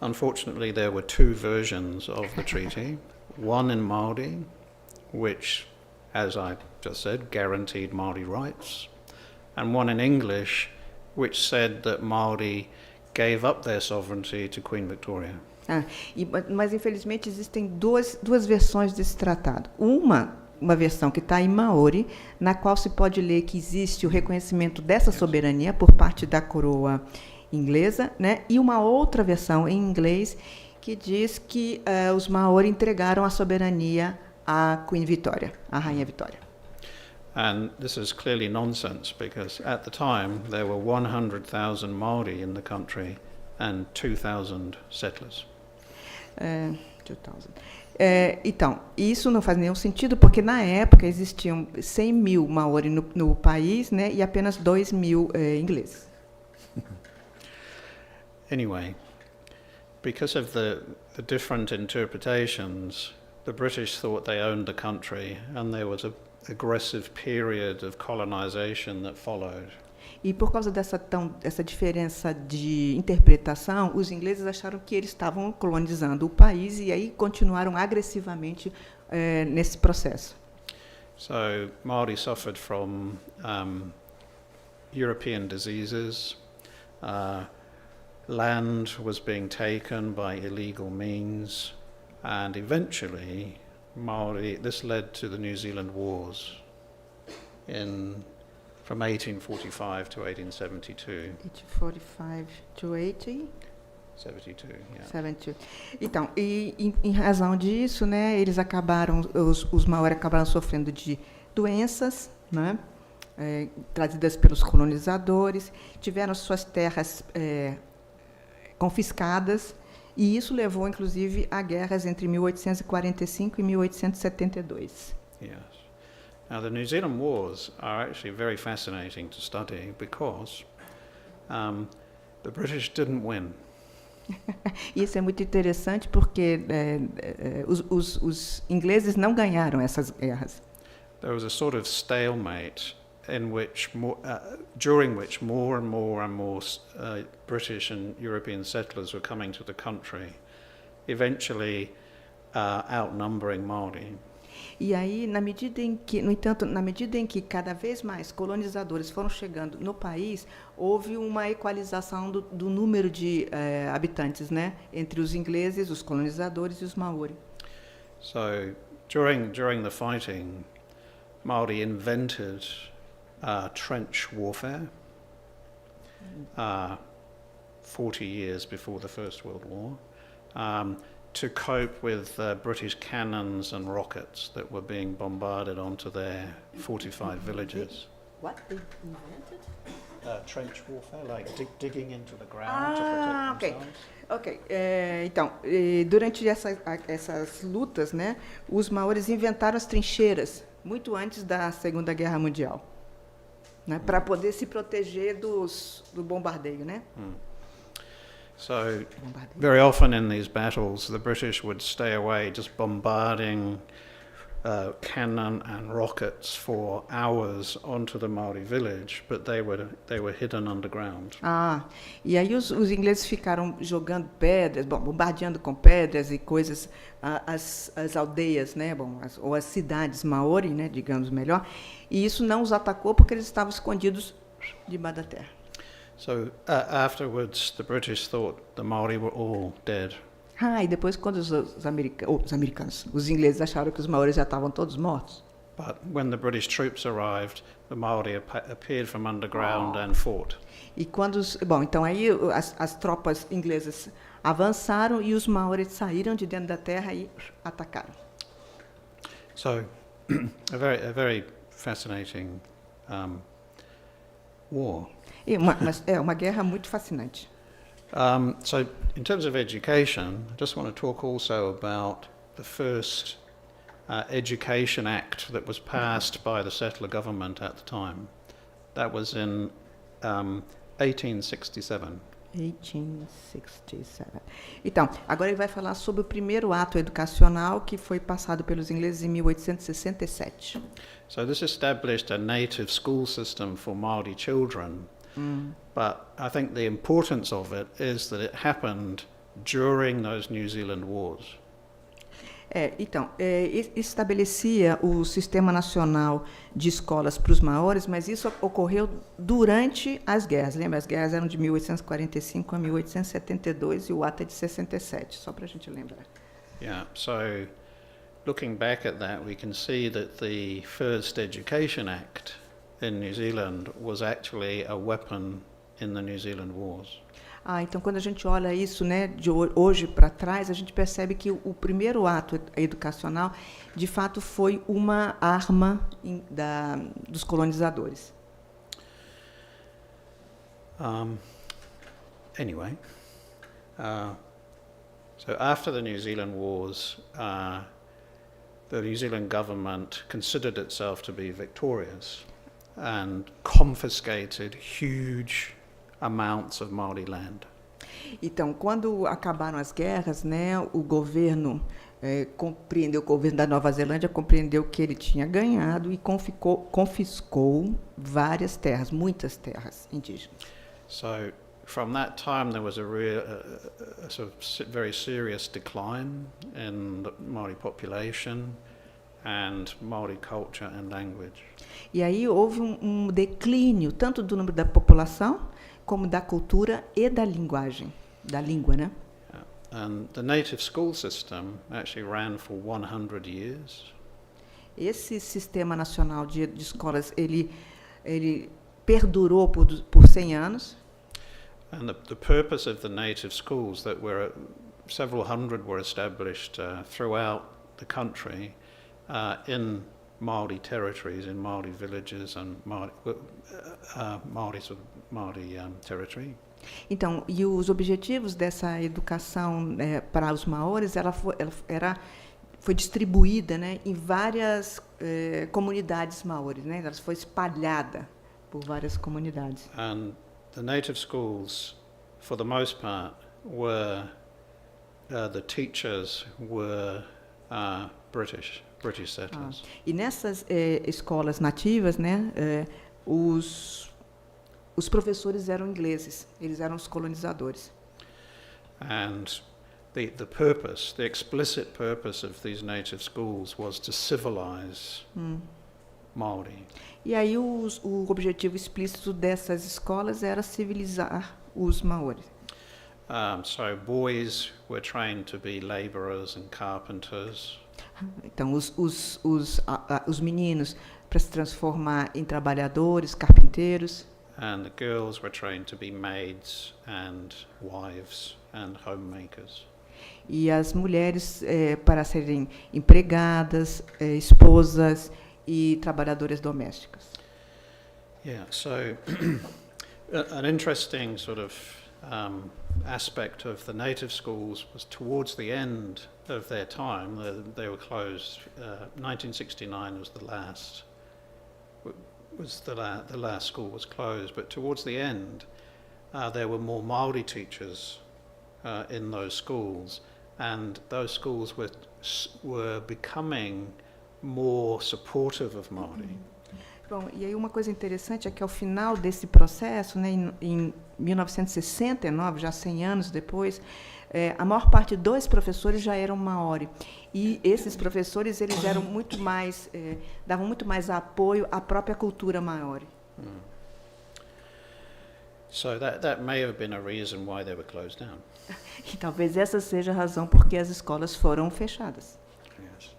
C: Unfortunately, there were 2 versions of the treaty. One in Maori, which, as I just said, guaranteed Maori rights, and one in English, which said that Maori gave up their sovereignty to Queen Victoria.
B: Mas, infelizmente, existem duas versões desse tratado. Uma versão que está em Maori, na qual se pode ler que existe o reconhecimento dessa soberania por parte da coroa inglesa, né? E uma outra versão em inglês que diz que os Maori entregaram a soberania à Queen Victoria, à Rainha Vitória.
C: And this is clearly nonsense because at the time there were 100,000 Maori in the country and 2,000 settlers.
B: 2000. Então, isso não faz nenhum sentido, porque na época existiam 100 mil Maori no país, né, e apenas 2 mil ingleses.
C: Anyway, because of the different interpretations, the British thought they owned the country, and there was an aggressive period of colonization that followed.
B: E por causa dessa diferença de interpretação, os ingleses acharam que eles estavam colonizando o país e aí continuaram agressivamente nesse processo.
C: So Maori suffered from European diseases. Land was being taken by illegal means, and eventually this led to the New Zealand Wars from 1845 to 1872.
B: 1845 to 80?
C: 72, yeah.
B: 72. Então, e em razão disso, né, os Maori acabaram sofrendo de doenças, né, trazidas pelos colonizadores, tiveram suas terras confiscadas, e isso levou, inclusive, a guerras entre 1845 e 1872.
C: Yes. Now, the New Zealand Wars are actually very fascinating to study because the British didn't win.
B: Isso é muito interessante porque os ingleses não ganharam essas guerras.
C: There was a sort of stalemate during which more and more British and European settlers were coming to the country, eventually outnumbering Maori.
B: E aí, no entanto, na medida em que cada vez mais colonizadores foram chegando no país, houve uma equalização do número de habitantes, né, entre os ingleses, os colonizadores e os Maori.
C: So, during the fighting, Maori invented trench warfare 40 years before the First World War. To cope with British cannons and rockets that were being bombarded onto their fortified villages.
B: What they invented?
C: Trench warfare, like digging into the ground to protect themselves.
B: Ok. Então, durante essas lutas, né, os maoris inventaram as trincheiras muito antes da Segunda Guerra Mundial, né, para poder se proteger do bombardeio, né?
C: So, very often in these battles, the British would stay away, just bombarding cannon and rockets for hours onto the Maori village, but they were hidden underground.
B: E aí os ingleses ficaram jogando pedras, bombardeando com pedras e coisas as aldeias, né, ou as cidades Maori, né, digamos melhor, e isso não os atacou porque eles estavam escondidos debaixo da terra.
C: So afterwards, the British thought the Maori were all dead.
B: E depois, quando os ingleses acharam que os maoris já estavam todos mortos.
C: But when the British troops arrived, the Maori appeared from underground and fought.
B: E então aí as tropas inglesas avançaram e os maoris saíram de dentro da terra e atacaram.
C: So, a very fascinating war.
B: Mas é uma guerra muito fascinante.
C: So, in terms of education, I just want to talk also about the first Education Act that was passed by the settler government at the time. That was in 1867.
B: 1867. Então, agora ele vai falar sobre o primeiro ato educacional que foi passado pelos ingleses em 1867.
C: So this established a native school system for Maori children. But I think the importance of it is that it happened during those New Zealand wars.
B: Então, estabelecia o Sistema Nacional de Escolas para os Maoris, mas isso ocorreu durante as guerras. Lembra? As guerras eram de 1845 a 1872 e o ato é de 67, só para a gente lembrar.
C: Yeah, so looking back at that, we can see that the First Education Act in New Zealand was actually a weapon in the New Zealand Wars.
B: Então, quando a gente olha isso, né, de hoje para trás, a gente percebe que o primeiro ato educacional, de fato, foi uma arma dos colonizadores.
C: Anyway, so after the New Zealand Wars, the New Zealand government considered itself to be victorious and confiscated huge amounts of Maori land.
B: Então, quando acabaram as guerras, né, o governo compreendeu, o governo da Nova Zelândia compreendeu que ele tinha ganhado e confiscou várias terras, muitas terras indígenas.
C: So, from that time, there was a sort of very serious decline in the Maori population and Maori culture and language.
B: E aí houve um declínio tanto do número da população como da cultura e da linguagem, da língua, né?
C: And the native school system actually ran for 100 years.
B: Esse sistema nacional de escolas, ele perdurou por 100 anos.
C: And the purpose of the native schools that several hundred were established throughout the country in Maori territories, in Maori villages and Maori territory.
B: Então, e os objetivos dessa educação para os maoris, ela foi distribuída, né, em várias comunidades maoris, né? Ela foi espalhada por várias comunidades.
C: And the native schools, for the most part, were the teachers were British settlers.
B: E nessas escolas nativas, né, os professores eram ingleses, eles eram os colonizadores.
C: And the explicit purpose of these native schools was to civilize Maori.
B: E aí o objetivo explícito dessas escolas era civilizar os maoris.
C: So boys were trained to be labourers and carpenters.
B: Então os meninos para se transformar em trabalhadores, carpinteiros.
C: And the girls were trained to be maids and wives and homemakers.
B: E as mulheres para serem empregadas, esposas e trabalhadoras domésticas.
C: Yeah, so an interesting sort of aspect of the native schools was towards the end of their time. They were closed. 1969 was the last. The last school was closed, but towards the end, there were more Maori teachers in those schools, and those schools were becoming more supportive of Maori.
B: Bom, e aí uma coisa interessante é que ao final desse processo, né, em 1969, já 100 anos depois, a maior parte dos professores já eram Maori. E esses professores eles eram muito mais, davam muito mais apoio à própria cultura Maori.
C: So that may have been a reason why they were closed down.
B: E talvez essa seja a razão por que as escolas foram fechadas.
C: Yes.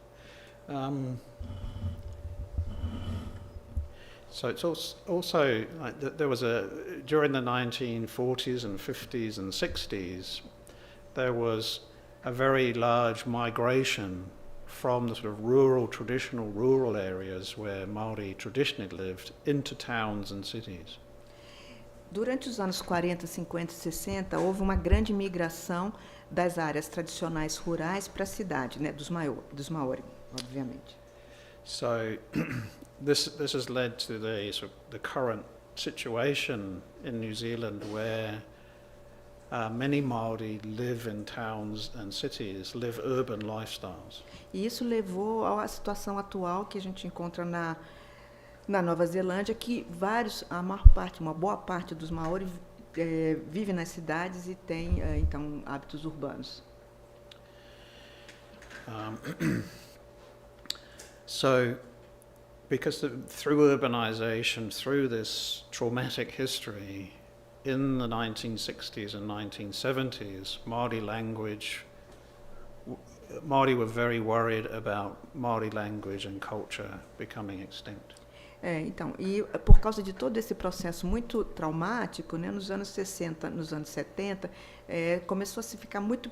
C: So it's also like there was during the 1940s and 50s and 60s, there was a very large migration from the sort of traditional rural areas where Maori traditionally lived into towns and cities.
B: Durante os anos 40, 50 e 60, houve uma grande migração das áreas tradicionais rurais para a cidade, né, dos Maori, obviamente.
C: So this has led to the current situation in New Zealand where many Maori live in towns and cities, live urban lifestyles.
B: E isso levou à situação atual que a gente encontra na Nova Zelândia, que uma boa parte dos Maori vive nas cidades e tem então hábitos urbanos.
C: So, because through urbanization, through this traumatic history, in the 1960s and 1970s, Maori were very worried about Maori language and culture becoming extinct.
B: Então, e por causa de todo esse processo muito traumático, né, nos anos 60, nos anos 70, começou a se ficar muito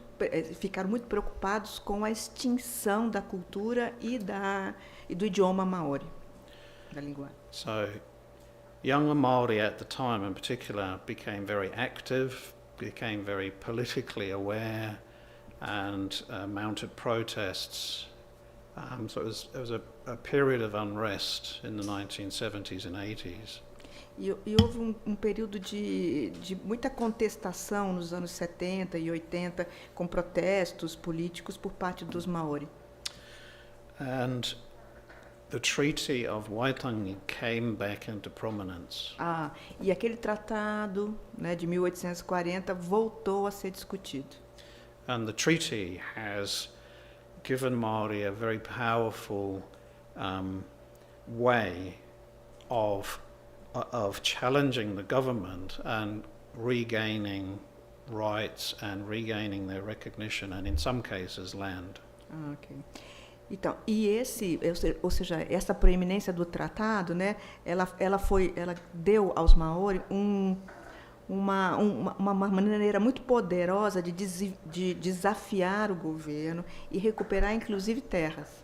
B: preocupados com a extinção da cultura e do idioma Maori, da linguagem.
C: So, younger Maori at the time in particular became very active, became very politically aware, and mounted protests. So it was a period of unrest in the 1970s and 80s.
B: E houve um período de muita contestação nos anos 70 e 80, com protestos políticos por parte dos Maori.
C: And the Treaty of Waitangi came back into prominence.
B: E aquele tratado, né, de 1840 voltou a ser discutido.
C: And the treaty has given Maori a very powerful way of challenging the government and regaining rights and regaining their recognition and in some cases land.
B: Okay. Então, ou seja, essa proeminência do tratado, né, ela deu aos Maori uma maneira muito poderosa de desafiar o governo e recuperar, inclusive, terras.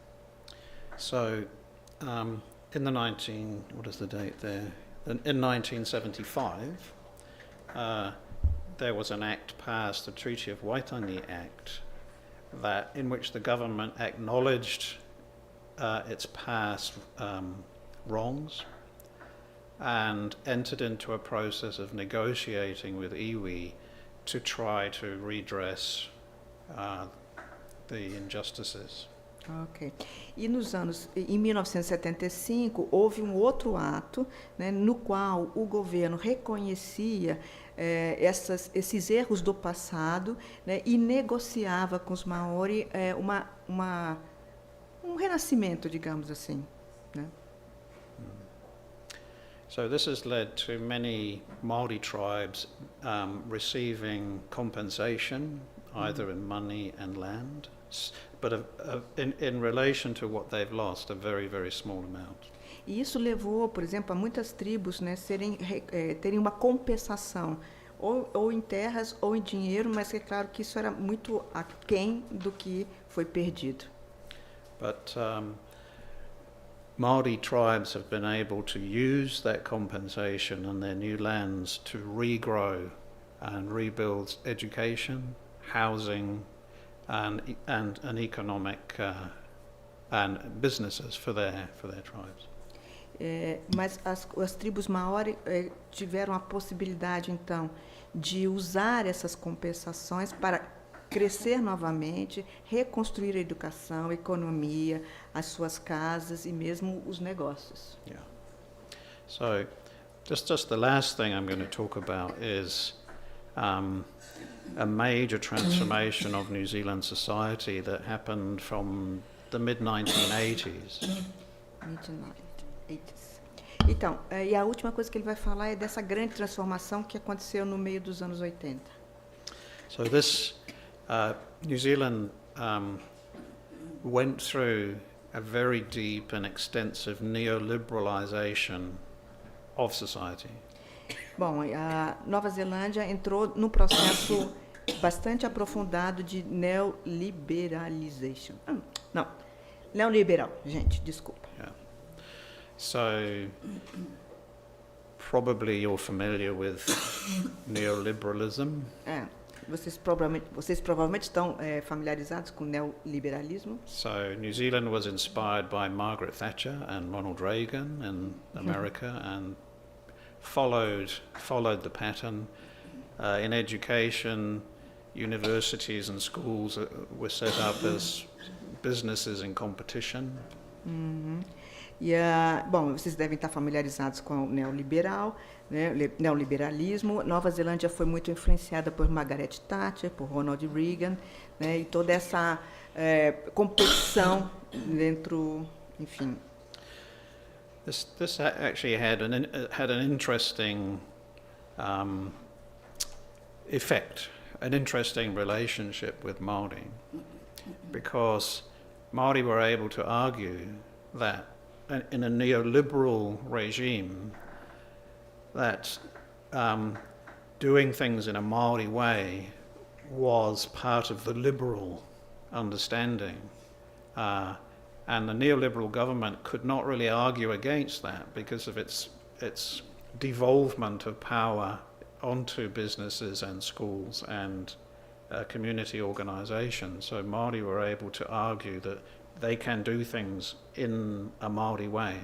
C: So, in the what is the date there? In 1975, there was an act passed, the Treaty of Waitangi Act, in which the government acknowledged its past wrongs and entered into a process of negotiating with iwi to try to redress the injustices.
B: Ok. E em 1975, houve um outro ato, né, no qual o governo reconhecia esses erros do passado, né, e negociava com os Maori um renascimento, digamos assim, né?
C: So this has led to many Maori tribes receiving compensation, either in money and land, but in relation to what they've lost, a very, very small amount.
B: E isso levou, por exemplo, a muitas tribos, né, terem uma compensação, ou em terras ou em dinheiro, mas é claro que isso era muito aquém do que foi perdido.
C: But Maori tribes have been able to use that compensation and their new lands to regrow and rebuild education, housing, and economic and businesses for their tribes.
B: Mas as tribos Maori tiveram a possibilidade, então, de usar essas compensações para crescer novamente, reconstruir a educação, a economia, as suas casas e mesmo os negócios.
C: Yeah. So, just the last thing I'm going to talk about is a major transformation of New Zealand society that happened from the mid-1980s.
B: Então, e a última coisa que ele vai falar é dessa grande transformação que aconteceu no meio dos anos 80.
C: So New Zealand went through a very deep and extensive neoliberalization of society.
B: Bom, a Nova Zelândia entrou num processo bastante aprofundado de neoliberalization. Neoliberal, gente, desculpa.
C: Yeah. So, probably you're familiar with neoliberalism.
B: Vocês provavelmente estão familiarizados com o neoliberalismo.
C: So, New Zealand was inspired by Margaret Thatcher and Ronald Reagan in America and followed the pattern. In education, universities and schools were set up as businesses in competition.
B: Uhum. Bom, vocês devem estar familiarizados com o neoliberalismo. Nova Zelândia foi muito influenciada por Margaret Thatcher, por Ronald Reagan, né, e toda essa competição dentro, enfim.
C: This actually had an interesting effect, an interesting relationship with Maori, because Maori were able to argue that in a neoliberal regime, that doing things in a Maori way was part of the liberal understanding. And the neoliberal government could not really argue against that because of its devolvement of power onto businesses and schools and community organisations. So Māori were able to argue that they can do things in a Māori way.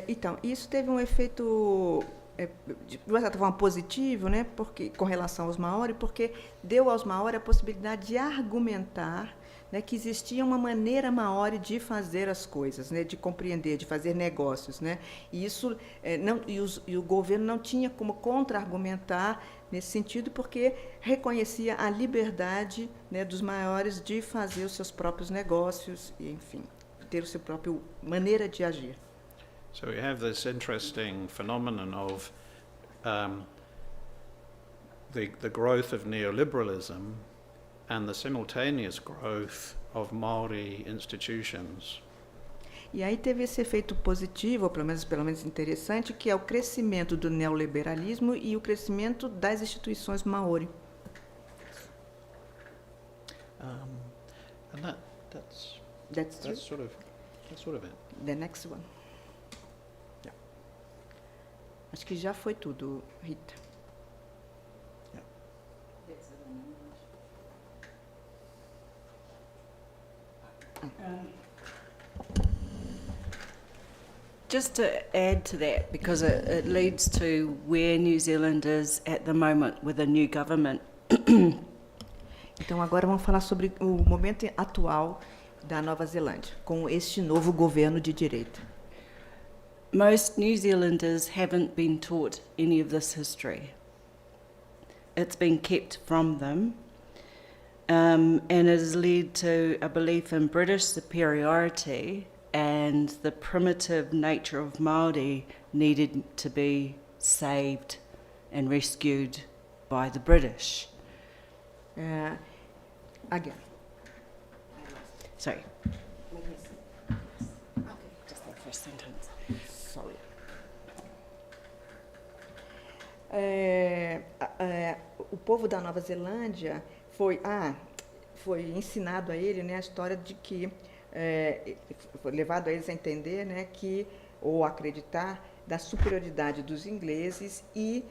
B: Então, isso teve um efeito, de uma certa forma, positivo, né, com relação aos Maori, porque deu aos Maori a possibilidade de argumentar, né, que existia uma maneira Maori de fazer as coisas, né, de compreender, de fazer negócios, né, e isso e o governo não tinha como contra-argumentar nesse sentido, porque reconhecia a liberdade, né, dos Maoris de fazer os seus próprios negócios e, enfim, ter a sua própria maneira de agir.
C: So we have this interesting phenomenon of the growth of neoliberalism and the simultaneous growth of Maori institutions.
B: E aí teve esse efeito positivo, ou pelo menos interessante, que é o crescimento do neoliberalismo e o crescimento das instituições Maori.
C: And that's sort of it.
B: The next one. Yeah. Acho que já foi tudo, Rita.
D: Just to add to that, because it leads to where New Zealand is at the moment with a new government.
B: Então agora vamos falar sobre o momento atual da Nova Zelândia, com este novo governo de direita.
D: Most New Zealanders haven't been taught any of this history. It's been kept from them, and it has led to a belief in British superiority, and the primitive nature of Māori needed to be saved and rescued by the British.
B: Again.
D: Sorry. Okay, just that first sentence.
B: Sorry. O povo da Nova Zelândia foi ensinado a ele, né, a história de que foi levado a eles a entender, né, ou acreditar da superioridade dos ingleses e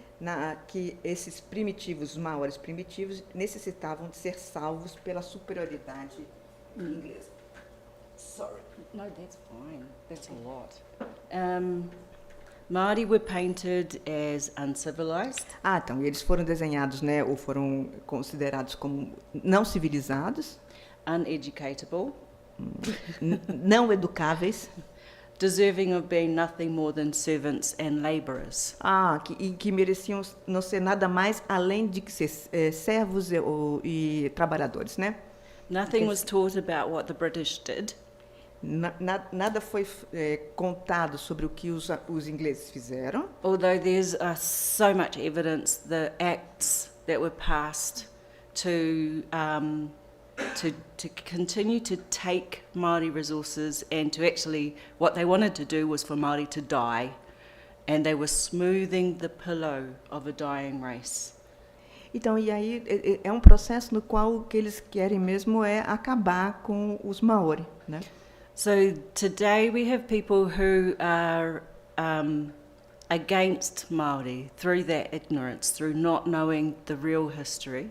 B: que esses primitivos, os maoris primitivos, necessitavam de ser salvos pela superioridade inglesa. Sorry.
D: No, that's fine. That's a lot. Māori were painted as uncivilized.
B: Então, eles foram desenhados, né, ou foram considerados como não civilizados,
D: Uneducatable.
B: Não educáveis,
D: deserving of being nothing more than servants and labourers.
B: Que mereciam não ser nada mais além de que ser servos e trabalhadores, né?
D: Nothing was taught about what the British did.
B: Nada foi contado sobre o que os ingleses fizeram.
D: Although there's so much evidence, the acts that were passed to continue to take Māori resources, and to actually, what they wanted to do was for Māori to die, and they were smoothing the pillow of a dying race.
B: Então, e aí é um processo no qual o que eles querem mesmo é acabar com os Maori, né?
D: So today we have people who are against Māori through that ignorance, through not knowing the real history.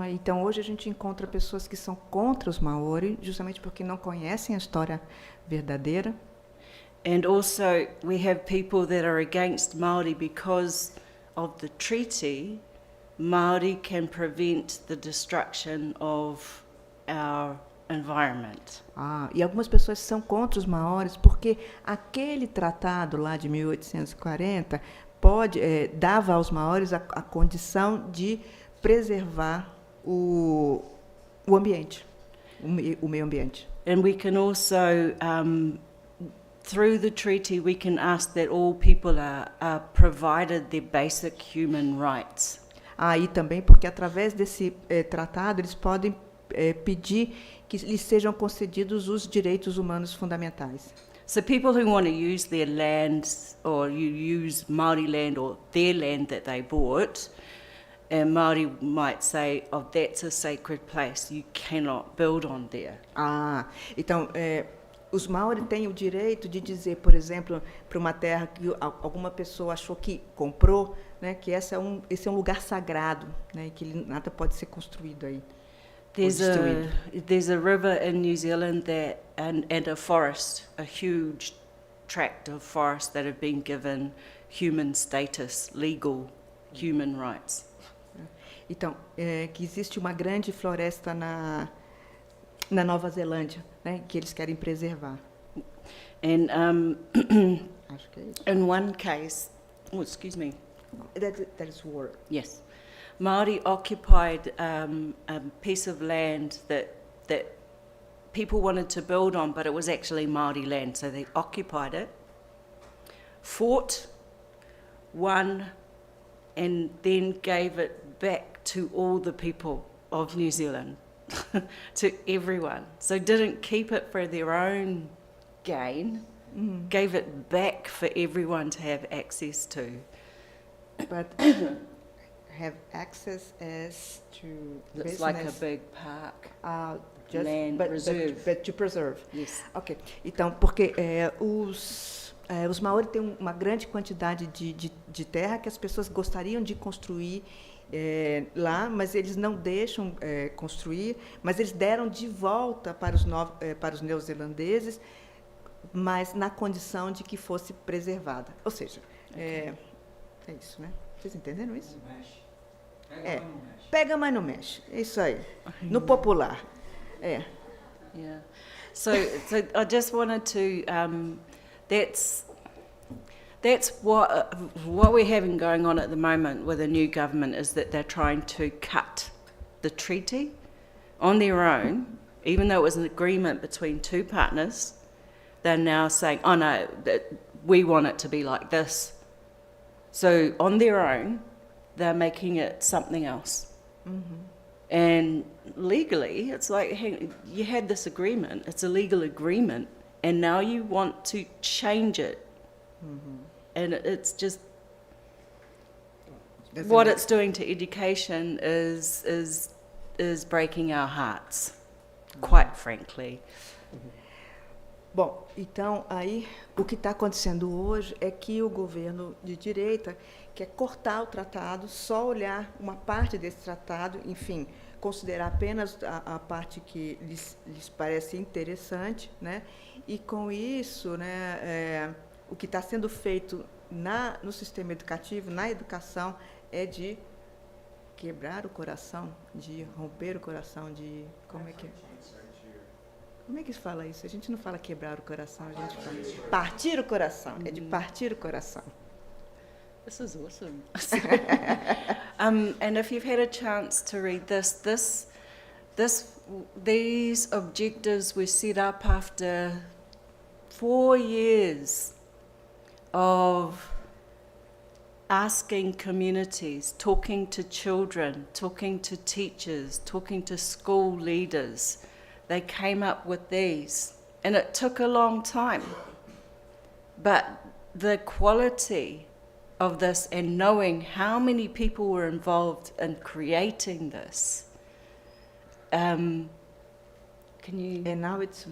B: Então hoje a gente encontra pessoas que são contra os Maori, justamente porque não conhecem a história verdadeira.
D: And also we have people that are against Māori because of the treaty. Māori can prevent the destruction of our environment.
B: E algumas pessoas são contra os maoris porque aquele tratado lá de 1840 dava aos maoris a condição de preservar o ambiente, o meio ambiente.
D: And we can also, through the treaty, we can ask that all people are provided their basic human rights.
B: E também porque através desse tratado eles podem pedir que lhes sejam concedidos os direitos humanos fundamentais.
D: So people who want to use their land, or you use Maori land or their land that they bought, and Maori might say, "Oh, that's a sacred place. You cannot build on there."
B: Então os Maori têm o direito de dizer, por exemplo, para uma terra que alguma pessoa achou que comprou, né, que esse é um lugar sagrado, né, e que nada pode ser construído aí.
D: There's a river in New Zealand and a forest, a huge tract of forest that have been given human status, legal human rights.
B: Então, que existe uma grande floresta na Nova Zelândia, né, que eles querem preservar.
D: And
B: Acho que é isso.
D: in one case, excuse me,
B: That is war.
D: yes, Maori occupied a piece of land that people wanted to build on, but it was actually Maori land, so they occupied it, fought, won, and then gave it back to all the people of New Zealand, to everyone. So didn't keep it for their own gain, gave it back for everyone to have access to.
B: But have access as to
D: It's
B: business.
D: like a big park.
B: Land reserve. But to preserve.
D: Yes.
B: Ok. Então, porque os Maori têm uma grande quantidade de terra que as pessoas gostariam de construir lá, mas eles não deixam construir, mas eles deram de volta para os neozelandeses, mas na condição de que fosse preservada. Ou seja, é isso, né? Vocês entenderam isso? Pega, mas não mexe. É isso aí. No popular.
D: Yeah. So I just wanted to. That's what we're having going on at the moment with the new government, is that they're trying to cut the treaty on their own, even though it was an agreement between two partners. They're now saying, "Oh no, we want it to be like this." So on their own, they're making it something else. And legally, it's like, hey, you had this agreement, it's a legal agreement, and now you want to change it. And it's just, what it's doing to education is breaking our hearts, quite frankly.
B: Bom, então, aí, o que está acontecendo hoje é que o governo de direita quer cortar o tratado, só olhar uma parte desse tratado, enfim, considerar apenas a parte que lhes parece interessante, né? E, com isso, né, o que está sendo feito no sistema educativo, na educação, é de quebrar o coração, de romper o coração, de... Como é que é? Como é que se fala isso? A gente não fala quebrar o coração, a gente fala partir o coração. É de partir o coração.
D: This is awesome. And if you've had a chance to read these objectives were set up after 4 years of asking communities, talking to children, talking to teachers, talking to school leaders. They came up with these, and it took a long time. But the quality of this, and knowing how many people were involved in creating this, can you?
B: And now it's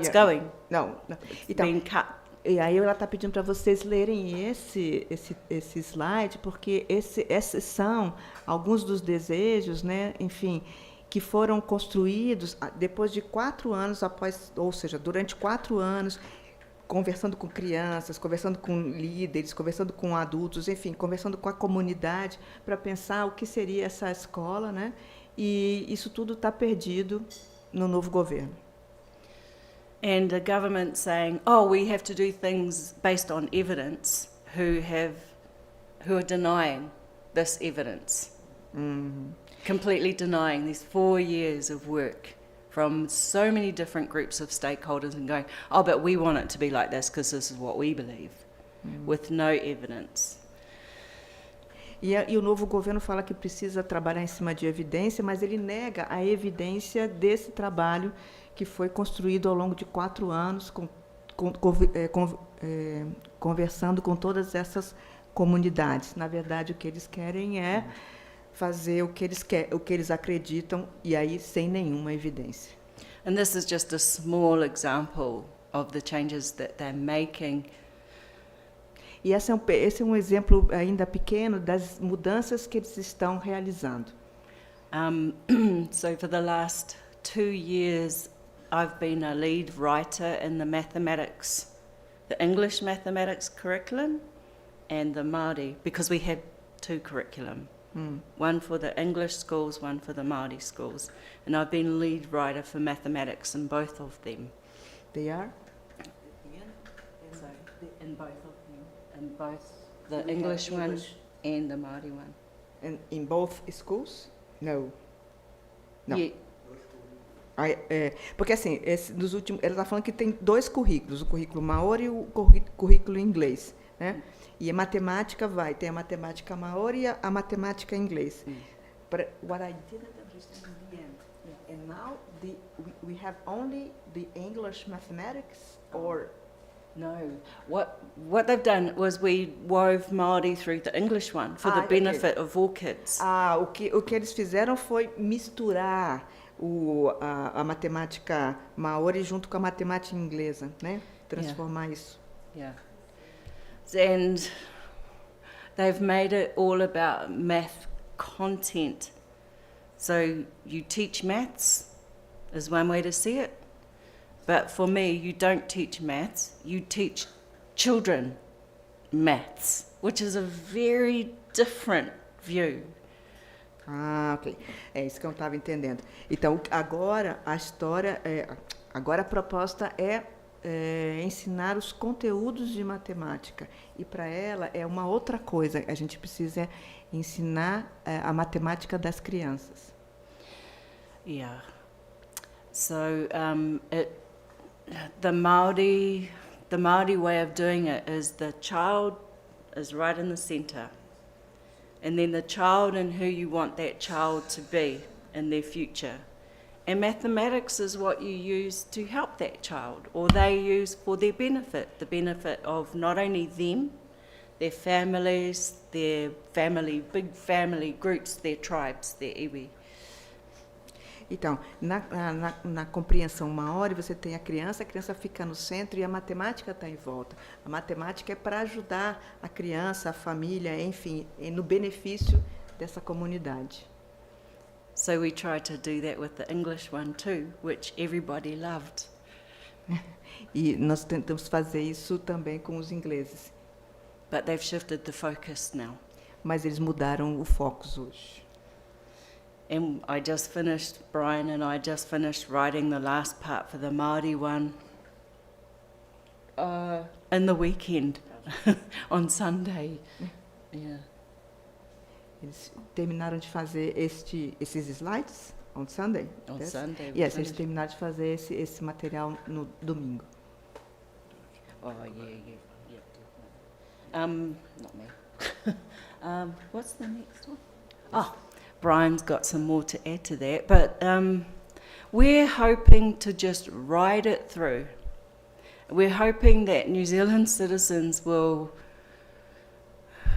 D: going.
B: Não.
D: It's
B: Então,
D: been cut.
B: e aí ela está pedindo para vocês lerem esse slide, porque esses são alguns dos desejos, né? Enfim, que foram construídos depois de 4 anos ou seja, durante 4 anos, conversando com crianças, conversando com líderes, conversando com adultos, enfim, conversando com a comunidade para pensar o que seria essa escola, né? E isso tudo está perdido no novo governo.
D: And a government saying, oh, we have to do things based on evidence, who are denying this evidence. Completely denying these 4 years of work from so many different groups of stakeholders and going, oh, but we want it to be like this because this is what we believe, with no evidence.
B: E o novo governo fala que precisa trabalhar em cima de evidência, mas ele nega a evidência desse trabalho que foi construído ao longo de 4 anos, conversando com todas essas comunidades. Na verdade, o que eles querem é fazer o que eles acreditam, e aí sem nenhuma evidência.
D: And this is just a small example of the changes that they're making.
B: E esse é um exemplo ainda pequeno das mudanças que eles estão realizando.
D: So for the last 2 years, I've been a lead writer in the English mathematics curriculum and the Maori, because we have 2 curriculum. One for the English schools, one for the Maori schools. And I've been lead writer for mathematics in both of them.
B: They are?
D: So, in both of them. In both the English one and the Maori one.
B: And in both schools? No. Não.
D: Yeah.
B: Porque assim, ela está falando que tem 2 currículos, o currículo Maori e o currículo inglês, né? E a matemática tem a matemática Maori e a matemática inglês. But what I didn't understand in the end, and now we have only the English mathematics, or
D: no? What they've done was we wove Maori through the English one for the benefit of all kids.
B: O que eles fizeram foi misturar a matemática Maori junto com a matemática inglesa, né? Transformar isso.
D: Yeah. And they've made it all about math content. So you teach maths is one way to see it. But for me, you don't teach maths, you teach children maths, which is a very different view.
B: Ok. É isso que eu não estava entendendo. Então, agora a proposta é ensinar os conteúdos de matemática. E para ela é uma outra coisa. A gente precisa ensinar a matemática das crianças.
D: Yeah. So the Maori way of doing it is the child is right in the center. And then the child and who you want that child to be in their future. And mathematics is what you use to help that child, or they use for their benefit, the benefit of not only them, their families, big family groups, their tribes, their iwi.
B: Então, na compreensão Maori, você tem a criança fica no centro e a matemática está em volta. A matemática é para ajudar a criança, a família, enfim, no benefício dessa comunidade.
D: So we try to do that with the English one too, which everybody loved.
B: E nós tentamos fazer isso também com os ingleses.
D: But they've shifted the focus now.
B: Mas eles mudaram o foco hoje.
D: And Brian and I just finished writing the last part for the Maori one in the weekend, on Sunday. Yeah.
B: Eles terminaram de fazer esses slides on Sunday?
D: On Sunday.
B: Yes, eles terminaram de fazer esse material no domingo.
D: Oh, yeah. Not me. What's the next one? Oh, Brian's got some more to add to that, but we're hoping to just ride it through. We're hoping that New Zealand citizens will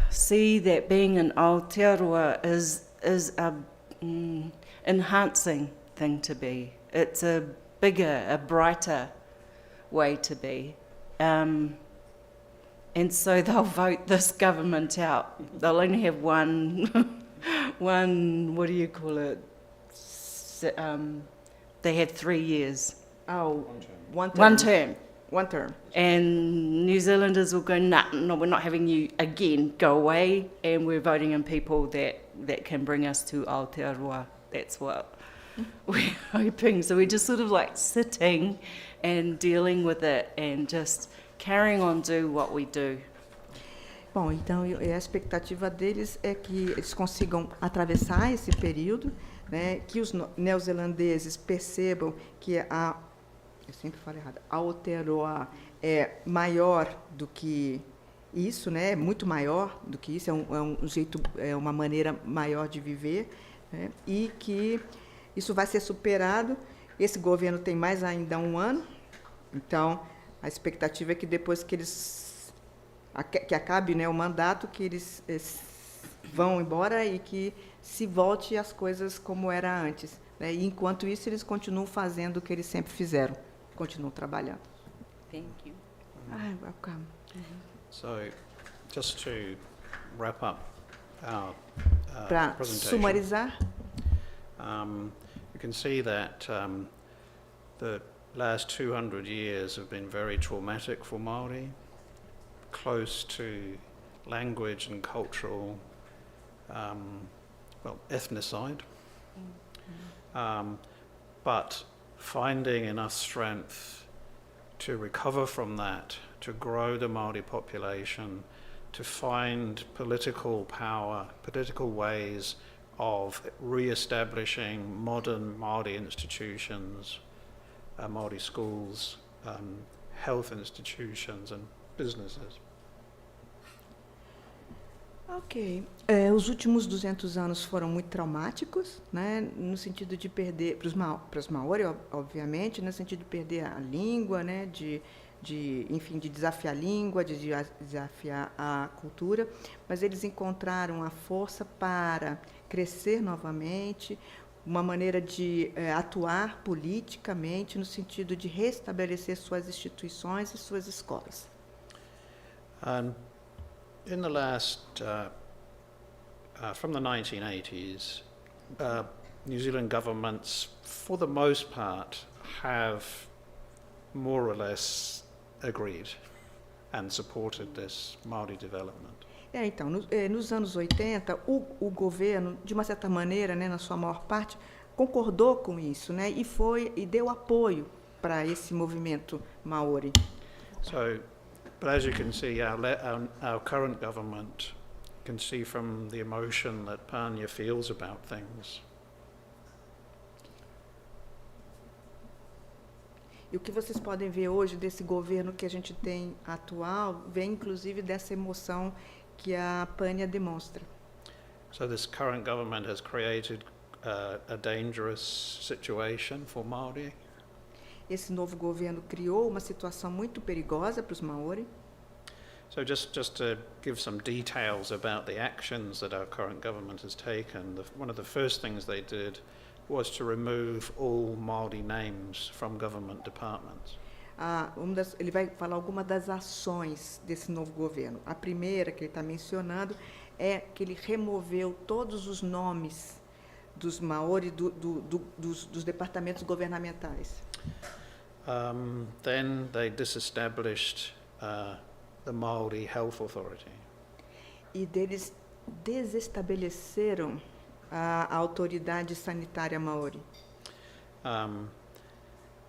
D: see that being an Aotearoa is a enhancing thing to be. It's a bigger, a brighter way to be. And so they'll vote this government out. They'll only have one, what do you call it? They had 3 years.
B: Oh, one term. One term.
D: And New Zealanders will go, no, we're not having you again, go away, and we're voting in people that can bring us to Aotearoa. That's what we're hoping. So we're just sort of like sitting and dealing with it and just carrying on do what we do.
B: Bom, então a expectativa deles é que eles consigam atravessar esse período, né, que os neozelandeses percebam que eu sempre falo errado, a Aotearoa é maior do que isso, né, é muito maior do que isso, é um jeito, é uma maneira maior de viver, né, e que isso vai ser superado. Esse governo tem mais ainda um ano, então a expectativa é que depois que que acabe, né, o mandato, que eles vão embora e que se volte as coisas como era antes, né? E enquanto isso eles continuam fazendo o que eles sempre fizeram, continuam trabalhando.
D: Thank you.
B: Welcome.
C: So, just to wrap up our
B: Para
C: presentation,
B: sumarizar,
C: you can see that the last 200 years have been very traumatic for Maori, close to language and cultural, ethnocide. But finding enough strength to recover from that, to grow the Maori population, to find political power, political ways of re-establishing modern Maori institutions, Maori schools, health institutions and businesses.
B: Ok. Os últimos 200 anos foram muito traumáticos, né, no sentido de perder, para os Maori, obviamente, no sentido de perder a língua, né, enfim, de desafiar a língua, de desafiar a cultura, mas eles encontraram a força para crescer novamente, uma maneira de atuar politicamente, no sentido de restabelecer suas instituições e suas escolas.
C: In the last, from the 1980s, New Zealand governments, for the most part, have more or less agreed and supported this Maori development.
B: Então, nos anos 80, o governo, de uma certa maneira, né, na sua maior parte, concordou com isso, né, e deu apoio para esse movimento Maori.
C: So, but as you can see, our current government can see from the emotion that Panya feels about things.
B: E o que vocês podem ver hoje desse governo que a gente tem atual, vem inclusive dessa emoção que a Panya demonstra.
C: So this current government has created a dangerous situation for Maori.
B: Esse novo governo criou uma situação muito perigosa para os Maori.
C: So just to give some details about the actions that our current government has taken, one of the first things they did was to remove all Maori names from government departments.
B: Ele vai falar algumas das ações desse novo governo. A primeira que ele está mencionando é que ele removeu todos os nomes dos Maori dos departamentos governamentais.
C: Then they disestablished the Maori Health Authority.
B: E deles desestabeleceram a autoridade sanitária Maori.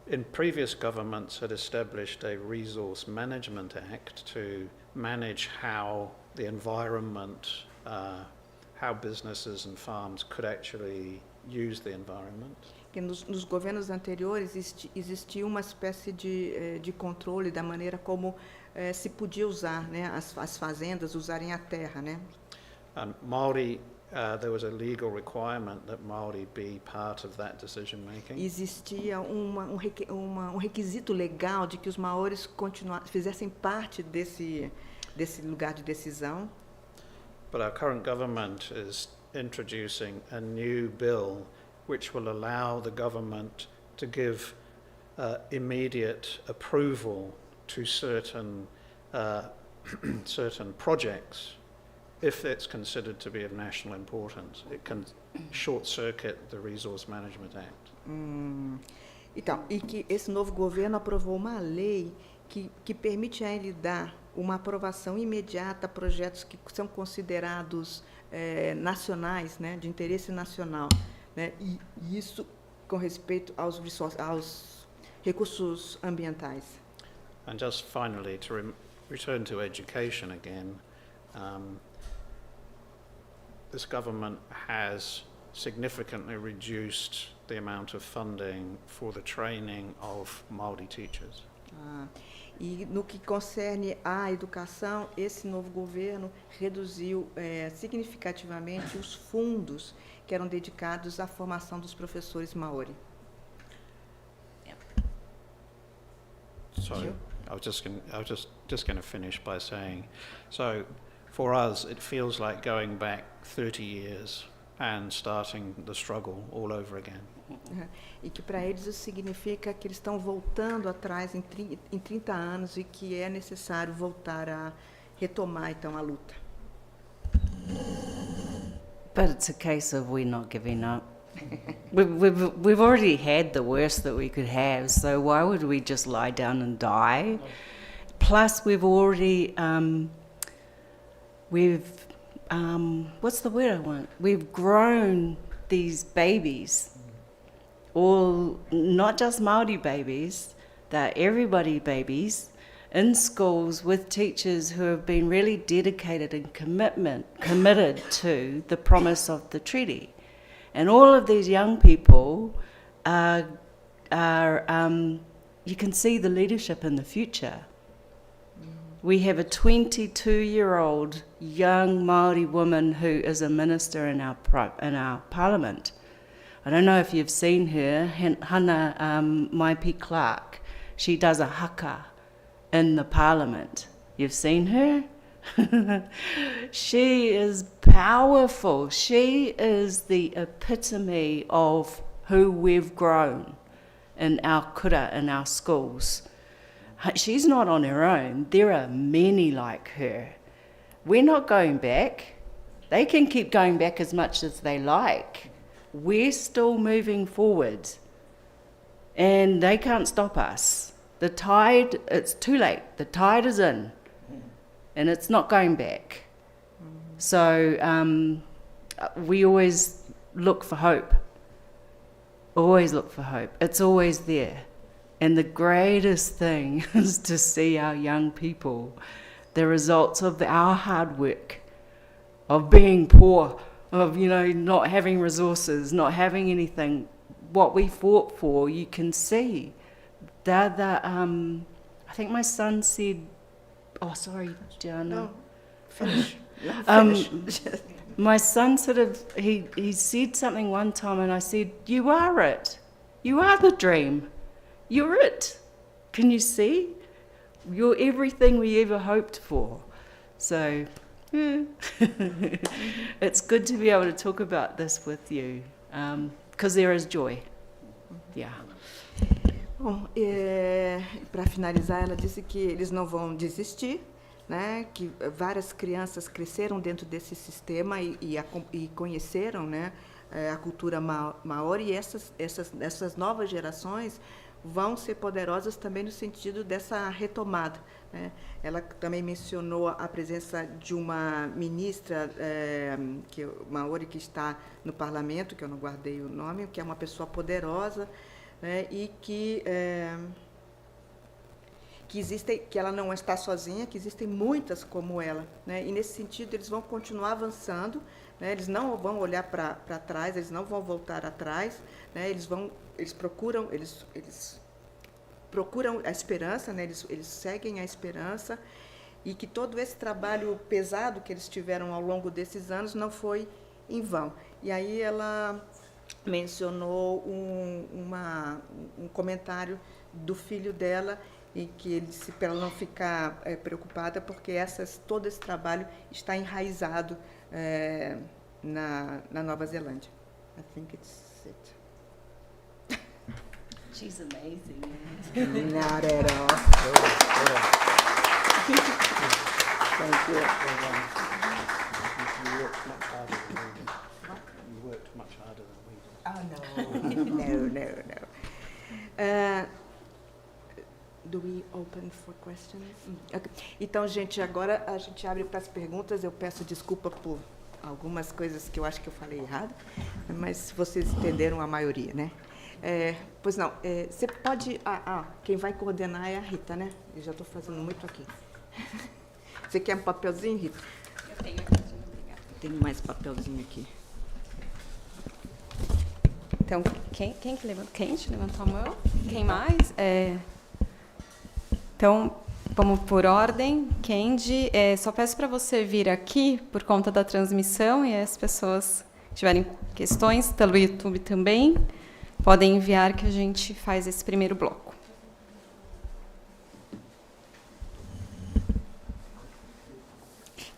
C: In previous governments had established a Resource Management Act to manage how the environment, how businesses and farms could actually use the environment.
B: Que nos governos anteriores existia uma espécie de controle da maneira como se podia usar, né, as fazendas, usarem a terra, né?
C: Maori, there was a legal requirement that Maori be part of that decision making.
B: Existia um requisito legal de que os maoris fizessem parte desse lugar de decisão.
C: But our current government is introducing a new bill which will allow the government to give immediate approval to certain projects if it's considered to be of national importance. It can short-circuit the Resource Management Act.
B: Então, e que esse novo governo aprovou uma lei que permite a ele dar uma aprovação imediata a projetos que são considerados nacionais, né, de interesse nacional, né, e isso com respeito aos recursos ambientais.
C: And just finally, to return to education again, this government has significantly reduced the amount of funding for the training of Maori teachers.
B: E no que concerne à educação, esse novo governo reduziu significativamente os fundos que eram dedicados à formação dos professores Maori.
C: So I was just going to finish by saying, so for us it feels like going back 30 years and starting the struggle all over again.
B: E que para eles isso significa que eles estão voltando atrás em 30 anos e que é necessário voltar a retomar então a luta.
D: But it's a case of we're not giving up. We've already had the worst that we could have, so why would we just lie down and die? Plus, we've already, what's the word I want? We've grown these babies, all not just Maori babies, they're everybody babies, in schools with teachers who have been really dedicated and committed to the promise of the treaty. And all of these young people are you can see the leadership in the future. We have a 22-year-old young Maori woman who is a minister in our parliament. I don't know if you've seen her, Hannah Maipi Clark. She does a haka in the parliament. You've seen her? She is powerful. She is the epitome of who we've grown in our kura, in our schools. She's not on her own. There are many like her. We're not going back. They can keep going back as much as they like. We're still moving forward. And they can't stop us. The tide, it's too late. The tide is in. And it's not going back. So we always look for hope. Always look for hope. It's always there. And the greatest thing is to see our young people, the results of our hard work, of being poor, of, not having resources, not having anything. What we fought for, you can see. I think my son said, oh, sorry, Diana.
B: No, finish. Finish.
D: My son he said something one time and I said, you are it. You are the dream. You're it. Can you see? You're everything we ever hoped for. So, yeah. It's good to be able to talk about this with you, because there is joy. Yeah.
B: Bom, para finalizar, ela disse que eles não vão desistir, né? Que várias crianças cresceram dentro desse sistema e conheceram, né, a cultura Maori, e essas novas gerações vão ser poderosas também no sentido dessa retomada, né? Ela também mencionou a presença de uma ministra Maori que está no parlamento, que eu não guardei o nome, que é uma pessoa poderosa, né, e que ela não está sozinha, que existem muitas como ela, né, e nesse sentido eles vão continuar avançando, né, eles não vão olhar para trás, eles não vão voltar atrás, né, eles procuram a esperança, né, eles seguem a esperança, e que todo esse trabalho pesado que eles tiveram ao longo desses anos não foi em vão. E aí ela mencionou um comentário do filho dela, e que ele disse para ela não ficar preocupada, porque todo esse trabalho está enraizado na Nova Zelândia. I think it's it.
D: She's amazing.
B: Not at all. Thank you.
C: You worked much harder than we did.
B: Oh, no. Do we open for questions? Okay. Então, gente, agora a gente abre para as perguntas. Eu peço desculpa por algumas coisas que eu acho que eu falei errado, mas vocês entenderam a maioria, né? Pois não, você pode... quem vai coordenar é a Rita, né? Eu já estou fazendo muito aqui. Você quer um papelzinho, Rita?
A: Eu tenho aqui, obrigada.
B: Tenho mais papelzinho aqui.
A: Então, quem que levantou? Quem levantou a mão? Quem mais? Então, vamos por ordem. Kendi, só peço para você vir aqui por conta da transmissão e as pessoas que tiverem questões, pelo YouTube também, podem enviar que a gente faz esse primeiro bloco.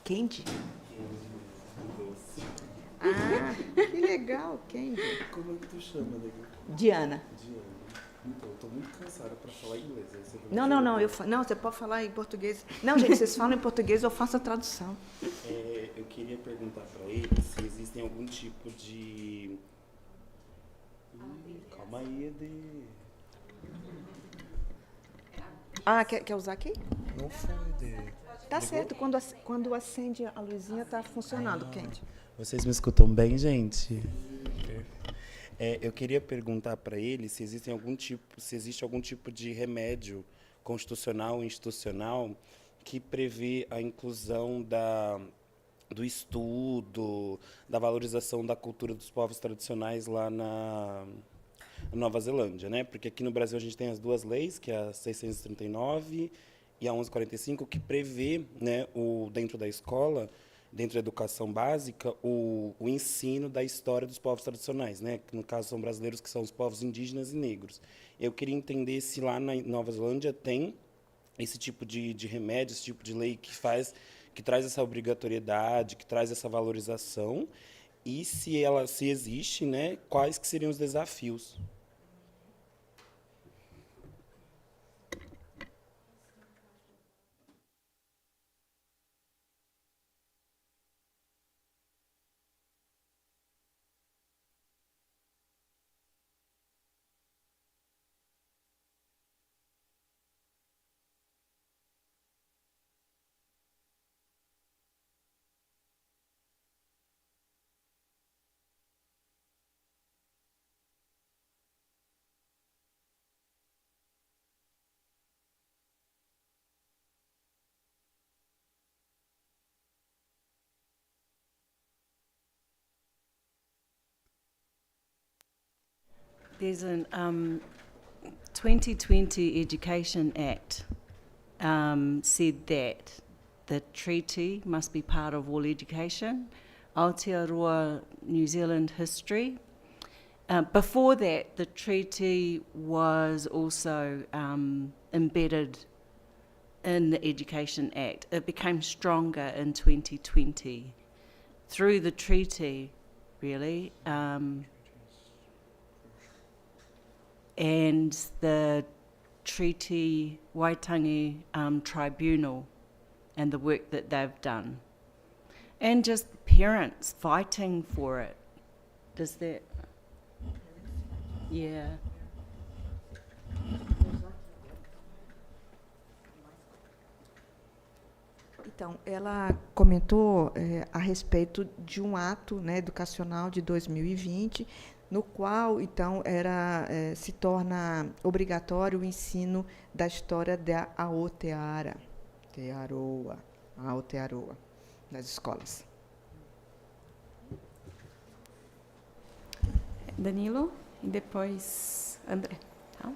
B: Kendi? Que legal, Kendi.
E: Como é que tu chama, nega?
B: Diana.
E: Diana. Então, eu tô muito cansada para falar inglês. Aí você vai
B: Não, não, você pode falar em português. Não, gente, vocês falam em português, eu faço a tradução.
E: Eu queria perguntar para ele se existem algum tipo de... calma aí, Ede.
B: Quer usar aqui?
E: Não foi, Ede.
B: Tá certo, quando acende a luzinha, tá funcionando, Kendi.
E: Vocês me escutam bem, gente? Eu queria perguntar para ele se existe algum tipo de remédio constitucional ou institucional que prevê a inclusão do estudo, da valorização da cultura dos povos tradicionais lá na Nova Zelândia, né? Porque aqui no Brasil a gente tem as duas leis, que é a 639 e a 1145, que prevê, né, dentro da escola, dentro da educação básica, o ensino da história dos povos tradicionais, né? Que no caso são brasileiros, que são os povos indígenas e negros. Eu queria entender se lá na Nova Zelândia tem esse tipo de remédio, esse tipo de lei que traz essa obrigatoriedade, que traz essa valorização, e se existe, né, quais que seriam os desafios.
D: There's an 2020 Education Act said that the treaty must be part of all education. Aotearoa New Zealand history. Before that, the treaty was also embedded in the Education Act. It became stronger in 2020 through the treaty, really. And the Treaty Waitangi Tribunal and the work that they've done. And just parents fighting for it. Does that... Yeah.
B: Então, ela comentou a respeito de um ato, né, educacional de 2020, no qual, então, se torna obrigatório o ensino da história da Aotearoa, nas escolas.
A: Danilo e depois André. Tá?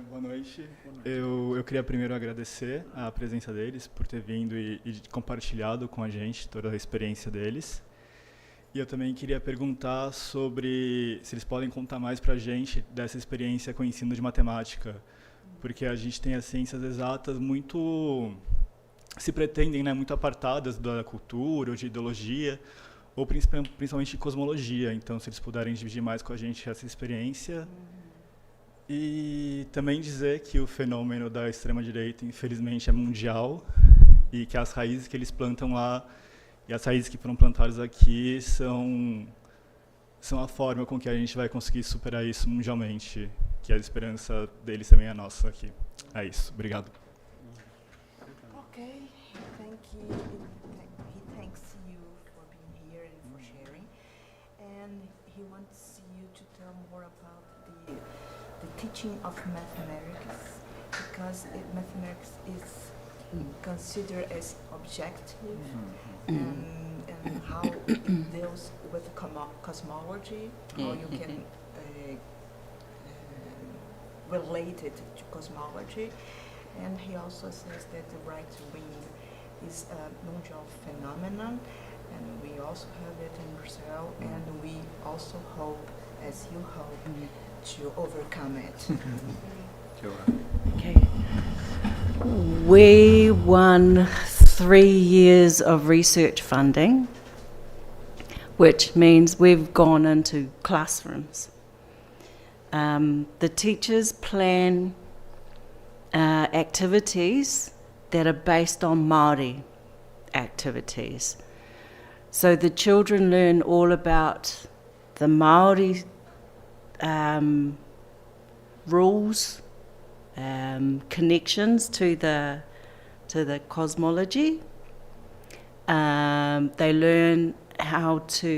F: Boa noite. Eu queria primeiro agradecer a presença deles por ter vindo e compartilhado com a gente toda a experiência deles. E eu também queria perguntar sobre se eles podem contar mais para a gente dessa experiência com o ensino de matemática, porque a gente tem as ciências exatas muito se pretendem, né, muito apartadas da cultura ou de ideologia, ou principalmente de cosmologia. Então, se eles puderem dividir mais com a gente essa experiência. E também dizer que o fenômeno da extrema-direita, infelizmente, é mundial e que as raízes que eles plantam lá e as raízes que foram plantadas aqui são a forma com que a gente vai conseguir superar isso mundialmente, que a esperança deles também é nossa aqui. É isso. Obrigado.
B: teaching of mathematics, because mathematics is considered as objective, and how it deals with cosmology, how you can relate it to cosmology. And he also says that the right wing is a mondial phenomenon, and we also have it in Brazil, and we also hope, as you hope, to overcome it.
D: Okay. We won 3 years of research funding, which means we've gone into classrooms. The teachers plan activities that are based on Maori activities. So the children learn all about the Maori rules, connections to the cosmology. They learn how to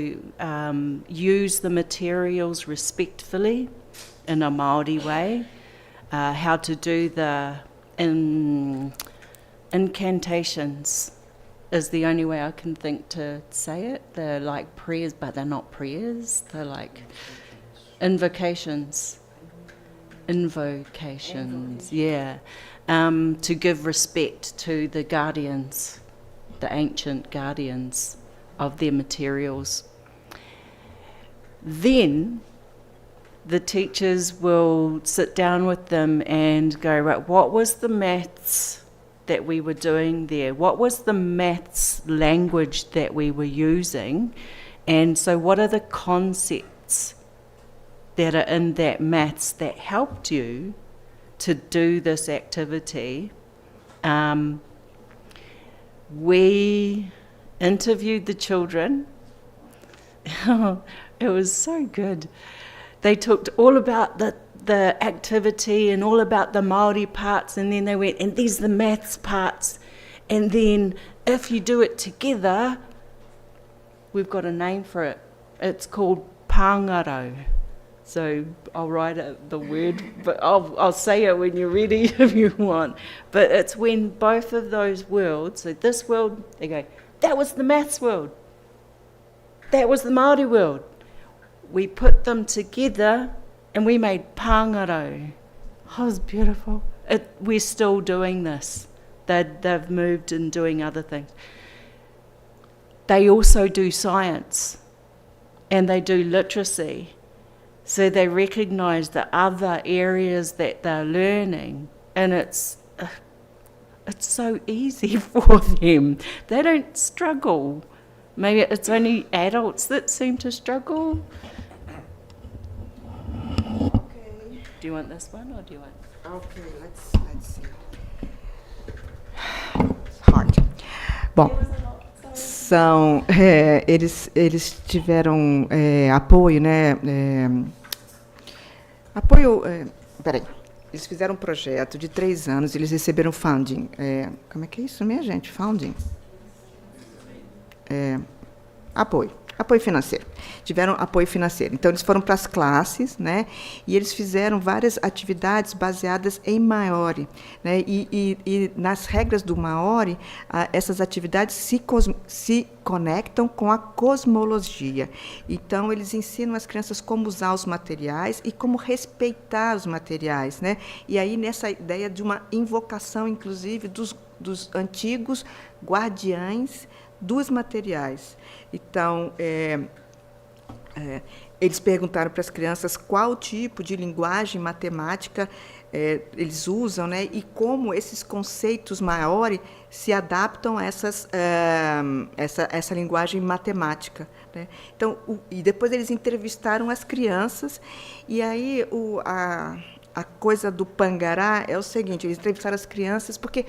D: use the materials respectfully in a Maori way, how to do the incantations is the only way I can think to say it. They're like prayers, but they're not prayers. They're like invocations, yeah, to give respect to the guardians, the ancient guardians of their materials. Then the teachers will sit down with them and go, right, what was the maths that we were doing there? What was the maths language that we were using? And so what are the concepts that are in that maths that helped you to do this activity? We interviewed the children. It was so good. They talked all about the activity and all about the Maori parts, and then they went, and these are the maths parts, and then if you do it together, we've got a name for it. It's called pāngaro. So I'll write the word, but I'll say it when you're ready if you want. But it's when both of those worlds, so this world, they go, that was the maths world. That was the Maori world. We put them together and we made pāngaro. Oh, it was beautiful. We're still doing this. They've moved and doing other things. They also do science and they do literacy. So they recognise the other areas that they're learning, and it's so easy for them. They don't struggle. Maybe it's only adults that seem to struggle.
B: Okay.
D: Do you want this one or do you want?
B: Okay, let's see. It's hard. Bom, eles tiveram apoio, né? Peraí. Eles fizeram um projeto de 3 anos, eles receberam funding. Como é que é isso, minha gente? Funding? Apoio financeiro. Tiveram apoio financeiro. Então, eles foram para as classes, né, e eles fizeram várias atividades baseadas em Maori. Né, e nas regras do Maori, essas atividades se conectam com a cosmologia. Então, eles ensinam as crianças como usar os materiais e como respeitar os materiais. Né, e aí, nessa ideia de uma invocação, inclusive, dos antigos guardiães dos materiais. Então, eles perguntaram para as crianças qual tipo de linguagem matemática eles usam, né, e como esses conceitos Maori se adaptam a essa linguagem matemática. Né. Então, e depois eles entrevistaram as crianças, e aí a coisa do pangará é o seguinte, eles entrevistaram as crianças porque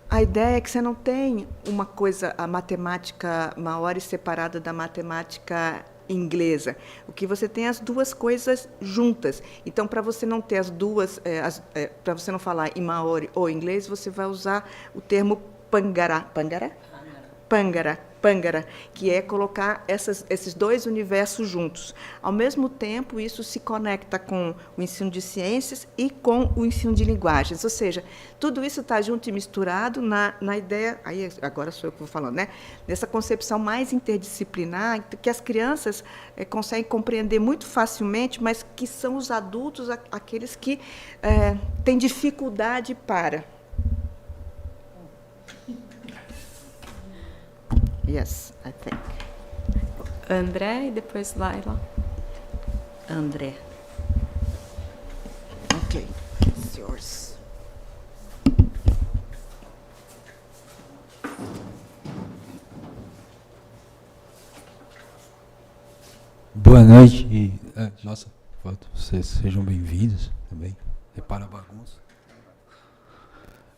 B: a ideia é que você não tem uma coisa, a matemática Maori separada da matemática inglesa. O que você tem é as duas coisas juntas. Então, para você não ter as duas, para você não falar em Maori ou inglês, você vai usar o termo pangará. Pangará? Pangara. Pangara, que é colocar esses dois universos juntos. Ao mesmo tempo, isso se conecta com o ensino de ciências e com o ensino de linguagens, ou seja, tudo isso está junto e misturado na ideia, aí agora sou eu que vou falando, né? Nessa concepção mais interdisciplinar, que as crianças conseguem compreender muito facilmente, mas que são os adultos aqueles que têm dificuldade para. Yes, I think.
A: André e depois Laila.
B: André. Ok, it's yours.
G: Boa noite e nossa, vocês sejam bem-vindos também. Repara a bagunça.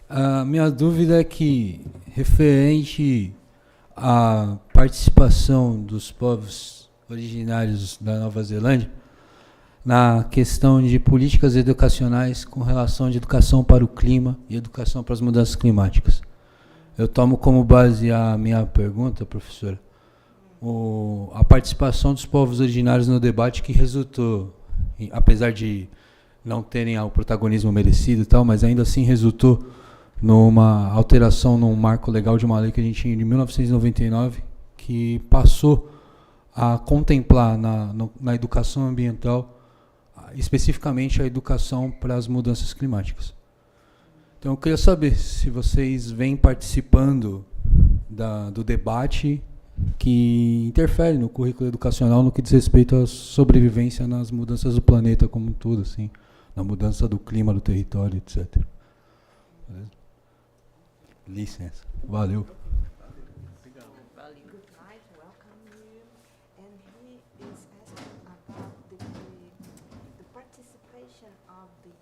G: A minha dúvida é que referente a participação dos povos originários da Nova Zelândia na questão de políticas educacionais com relação de educação para o clima e educação para as mudanças climáticas. Eu tomo como base a minha pergunta, professora, a participação dos povos originários no debate que resultou, apesar de não terem o protagonismo merecido e tal, mas ainda assim resultou numa alteração num marco legal de uma lei que a gente tinha de 1999, que passou a contemplar na educação ambiental, especificamente a educação para as mudanças climáticas. Então, eu queria saber se vocês vêm participando do debate que interfere no currículo educacional no que diz respeito à sobrevivência nas mudanças do planeta como um todo, assim, na mudança do clima, do território, etc. Beleza? Licença. Valeu.
B: Good night, welcome you. And he is asking about the participation of the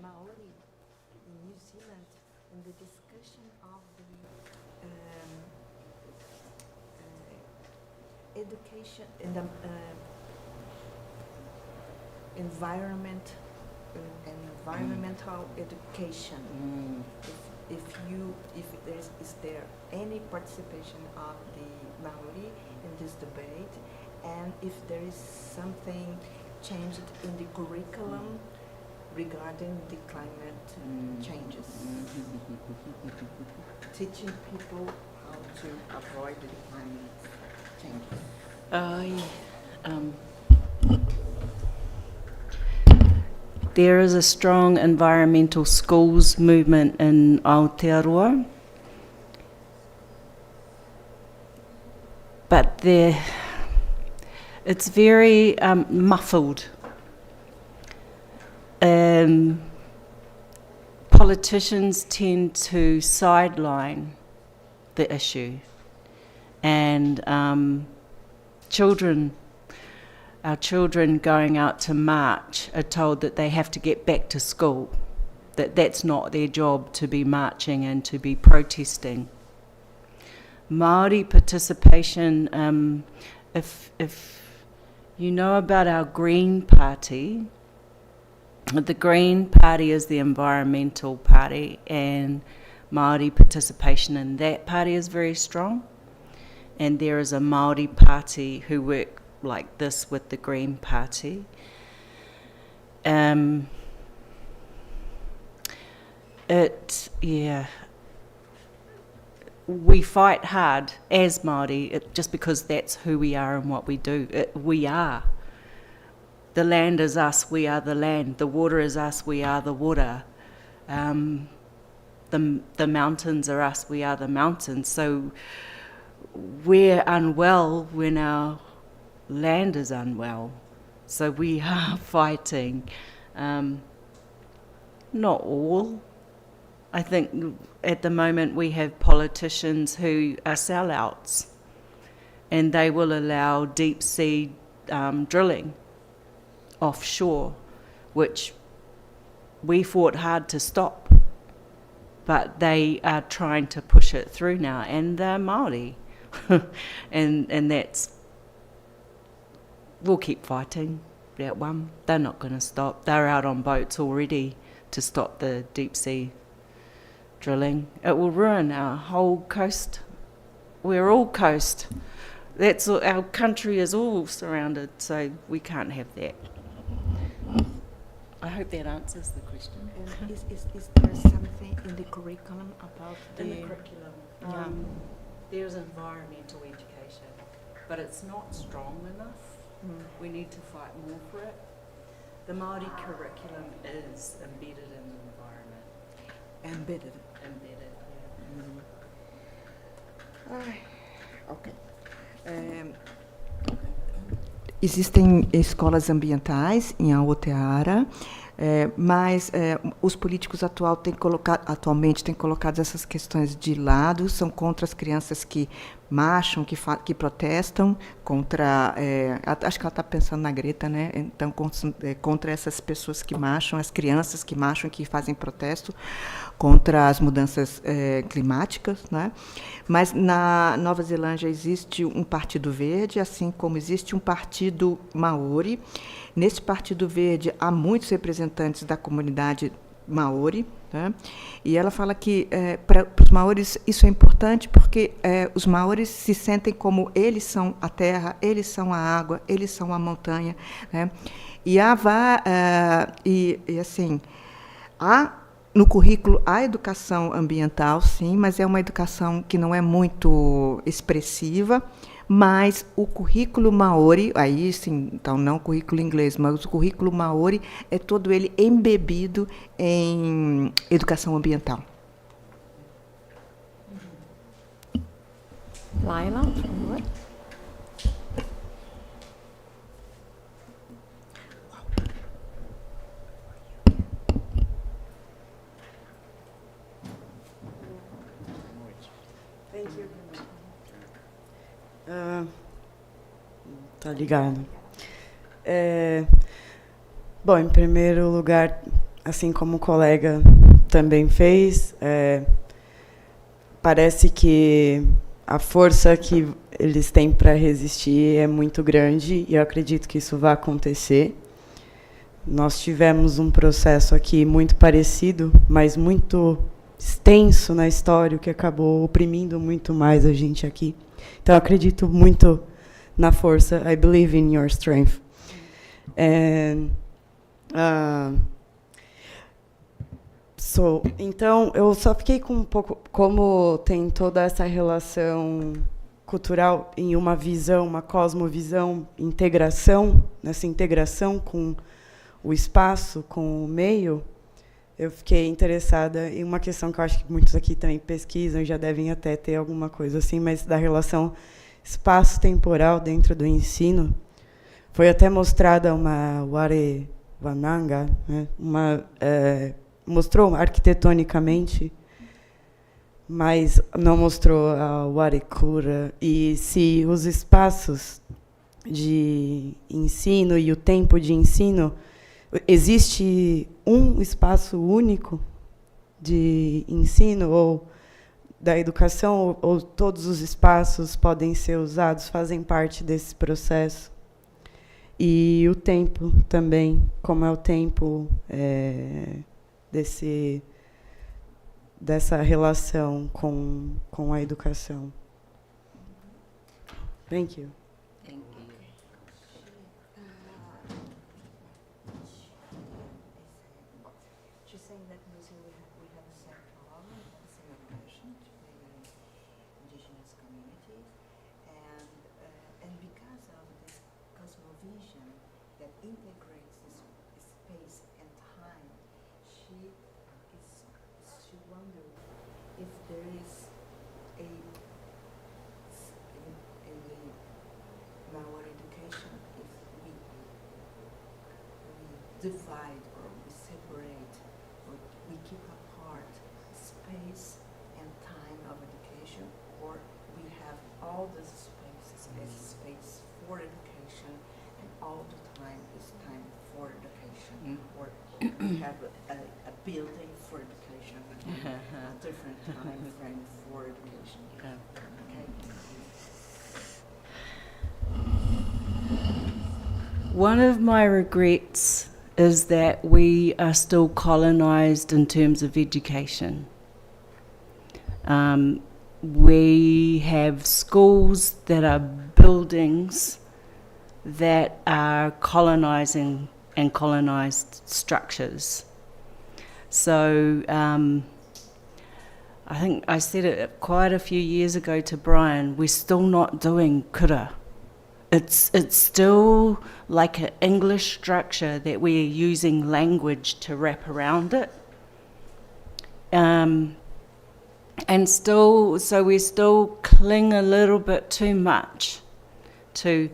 B: Maori in New Zealand in the discussion of the education in the environmental education. Is there any participation of the Maori in this debate, and if there is something changed in the curriculum regarding the climate changes, teaching people how to avoid the climate changes.
D: There is a strong environmental schools movement in Aotearoa, but it's very muffled. Politicians tend to sideline the issue, and our children going out to march are told that they have to get back to school, that's not their job to be marching and to be protesting. Maori participation, if you know about our Green Party, the Green Party is the environmental party, and Maori participation in that party is very strong. And there is a Maori party who work like this with the Green Party. We fight hard as Māori, just because that's who we are and what we do. We are. The land is us, we are the land. The water is us, we are the water. The mountains are us, we are the mountains. So we're unwell when our land is unwell. So we are fighting. Not all. I think at the moment we have politicians who are sellouts, and they will allow deep sea drilling offshore, which we fought hard to stop, but they are trying to push it through now, and they're Māori. and that's, we'll keep fighting that one. They're not going to stop. They're out on boats already to stop the deep sea drilling. It will ruin our whole coast we're all coast. Our country is all surrounded, so we can't have that. I hope that answers the question.
B: And is there something in the curriculum about
D: In the curriculum, there's environmental education, but it's not strong enough. We need to fight more for it. The Maori curriculum is embedded in the environment.
B: Embedded.
D: Embedded,
B: Ok. Existem escolas ambientais em Aotearoa, mas os políticos atualmente têm colocado essas questões de lado, são contra as crianças que marcham, que protestam, contra... acho que ela está pensando na Greta, né? Então, contra essas pessoas que marcham, as crianças que marcham, que fazem protesto contra as mudanças climáticas, né? Mas na Nova Zelândia existe um partido verde, assim como existe um partido Maori. Nesse partido verde há muitos representantes da comunidade Maori, né? E ela fala que para os maoris isso é importante porque os maoris se sentem como eles são a terra, eles são a água, eles são a montanha, né? E assim, no currículo há educação ambiental, sim, mas é uma educação que não é muito expressiva. Mas o currículo Maori, aí sim, então não o currículo inglês, mas o currículo Maori é todo ele embebido em educação ambiental.
A: Laila, por favor.
H: Tá ligado. Bom, em primeiro lugar, assim como o colega também fez, parece que a força que eles têm para resistir é muito grande e eu acredito que isso vai acontecer. Nós tivemos um processo aqui muito parecido, mas muito extenso na história, o que acabou oprimindo muito mais a gente aqui. Então, eu acredito muito na força. I believe in your strength. And, então, eu só fiquei com um pouco... Como tem toda essa relação cultural em uma visão, uma cosmovisão, integração, nessa integração com o espaço, com o meio, eu fiquei interessada em uma questão que eu acho que muitos aqui também pesquisam, já devem até ter alguma coisa assim, mas da relação espaço-temporal dentro do ensino. Foi até mostrada uma Ware Wananga, né? Mostrou arquitetonicamente, mas não mostrou a Ware Cura. E se os espaços de ensino e o tempo de ensino, existe um espaço único de ensino ou da educação, ou todos os espaços podem ser usados, fazem parte desse processo. E o tempo também, como é o tempo dessa relação com a educação. Thank you.
B: Divide or we separate or we keep apart space and time of education, or we have all the space for education and all the time is time for education, or we have a building for education and a different time frame for education. Okay.
D: One of my regrets is that we are still colonized in terms of education. we have schools that are buildings that are colonising and colonised structures. So I think I said it quite a few years ago to Brian, we're still not doing kura. It's still like an English structure that we're using language to wrap around it. And still, so we still cling a little bit too much to,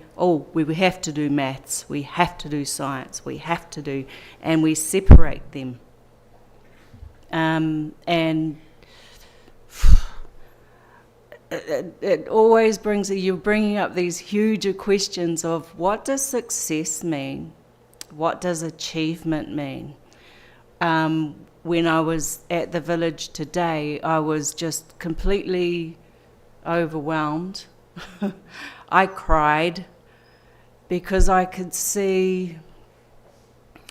D: we have to do maths, we have to do science, we have to do, and we separate them. And it always brings, you're bringing up these huge questions of what does success mean? What does achievement mean? When I was at the village today, I was just completely overwhelmed. I cried because I could see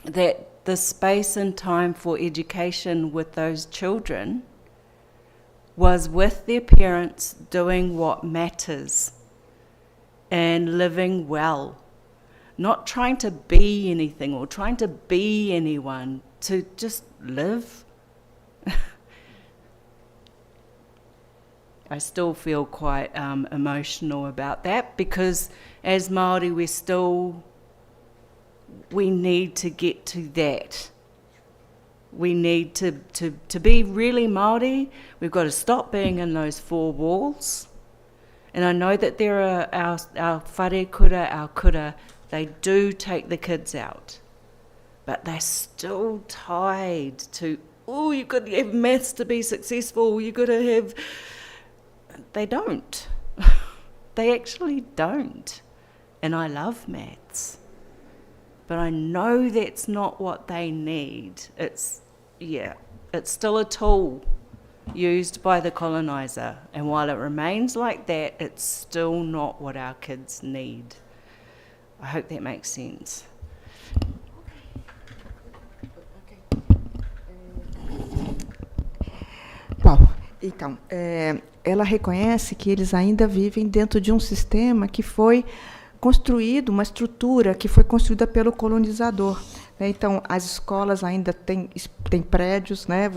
D: that the space and time for education with those children was with their parents doing what matters and living well, not trying to be anything or trying to be anyone, to just live. I still feel quite emotional about that because as Māori we need to get to that. We need to be really Māori, we've got to stop being in those four walls. And I know that there are our whare kura, our kura, they do take the kids out. But they're still tied to, you've got to have maths to be successful, you've got to have... They don't. They actually don't. And I love maths. But I know that's not what they need. It's still a tool used by the coloniser. And while it remains like that, it's still not what our kids need. I hope that makes sense.
B: Bom, então, ela reconhece que eles ainda vivem dentro de um sistema que foi construído, uma estrutura que foi construída pelo colonizador. Então, as escolas ainda têm prédios, né?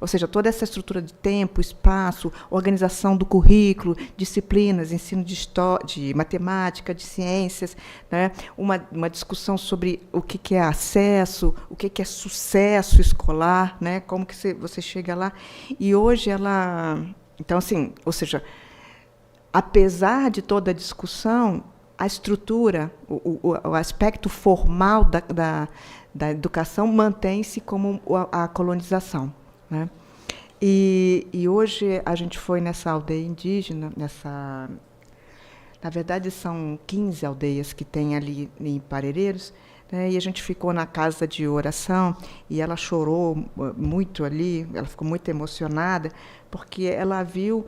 B: Ou seja, toda essa estrutura de tempo, espaço, organização do currículo, disciplinas, ensino de matemática, de ciências, né? Uma discussão sobre o que é acesso, o que é sucesso escolar, né? Como que você chega lá. E hoje ela... Então, assim, ou seja, apesar de toda a discussão, a estrutura, o aspecto formal da educação mantém-se como a colonização, né? E hoje a gente foi nessa aldeia indígena, na verdade são 15 aldeias que tem ali em Parelheiros, né? E a gente ficou na casa de oração e ela chorou muito ali, ela ficou muito emocionada, porque ela viu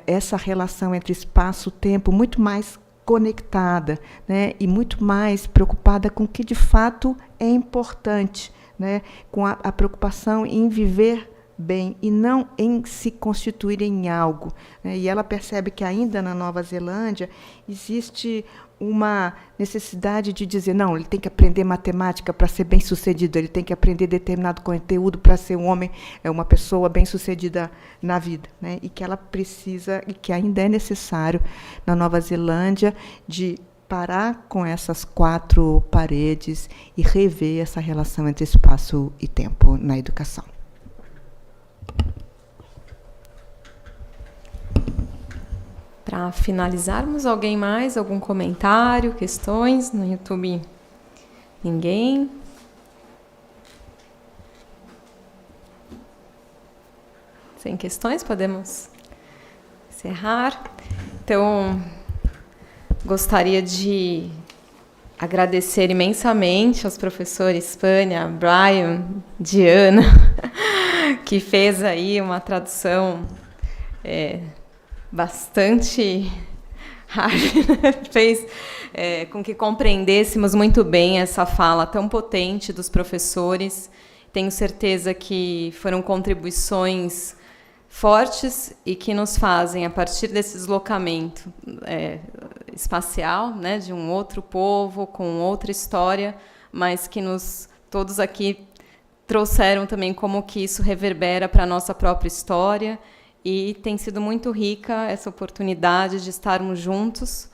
B: essa relação entre espaço e tempo muito mais conectada, né, e muito mais preocupada com o que de fato é importante, né, com a preocupação em viver bem e não em se constituir em algo, né. E ela percebe que ainda na Nova Zelândia existe uma necessidade de dizer, não, ele tem que aprender matemática para ser bem-sucedido, ele tem que aprender determinado conteúdo para ser um homem, uma pessoa bem-sucedida na vida, né? E que ela precisa, e que ainda é necessário, na Nova Zelândia, de parar com essas 4 paredes e rever essa relação entre espaço e tempo na educação.
A: Para finalizarmos, alguém mais? Algum comentário, questões? No YouTube, ninguém? Sem questões, podemos encerrar. Então, gostaria de agradecer imensamente aos professores Pânia, Brian, Diana, que fez aí uma tradução bastante rápida, fez com que compreendêssemos muito bem essa fala tão potente dos professores. Tenho certeza que foram contribuições fortes e que nos fazem, a partir desse deslocamento espacial, né, de um outro povo, com outra história, mas que todos aqui trouxeram também como que isso reverbera para a nossa própria história, e tem sido muito rica essa oportunidade de estarmos juntos,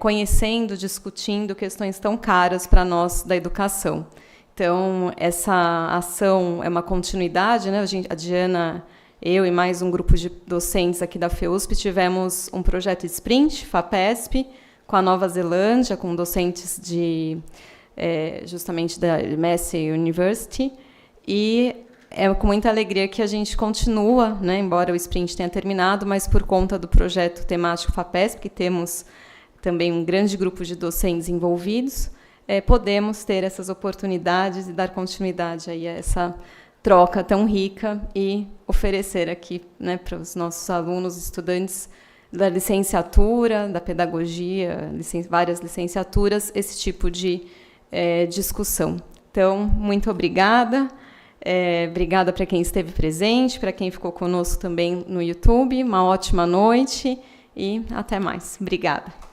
A: conhecendo, discutindo questões tão caras para nós da educação. Então, essa ação é uma continuidade, né? A Diana, eu e mais um grupo de docentes aqui da FEUSP tivemos um projeto Sprint, FAPESP, com a Nova Zelândia, com docentes justamente da Massey University, e é com muita alegria que a gente continua, né, embora o Sprint tenha terminado, mas por conta do projeto temático FAPESP, que temos também um grande grupo de docentes envolvidos, podemos ter essas oportunidades e dar continuidade aí a essa troca tão rica e oferecer aqui, né, para os nossos alunos, estudantes da licenciatura, da pedagogia, várias licenciaturas, esse tipo de discussão. Então, muito obrigada. Obrigada para quem esteve presente, para quem ficou conosco também no YouTube. Uma ótima noite e até mais. Obrigada.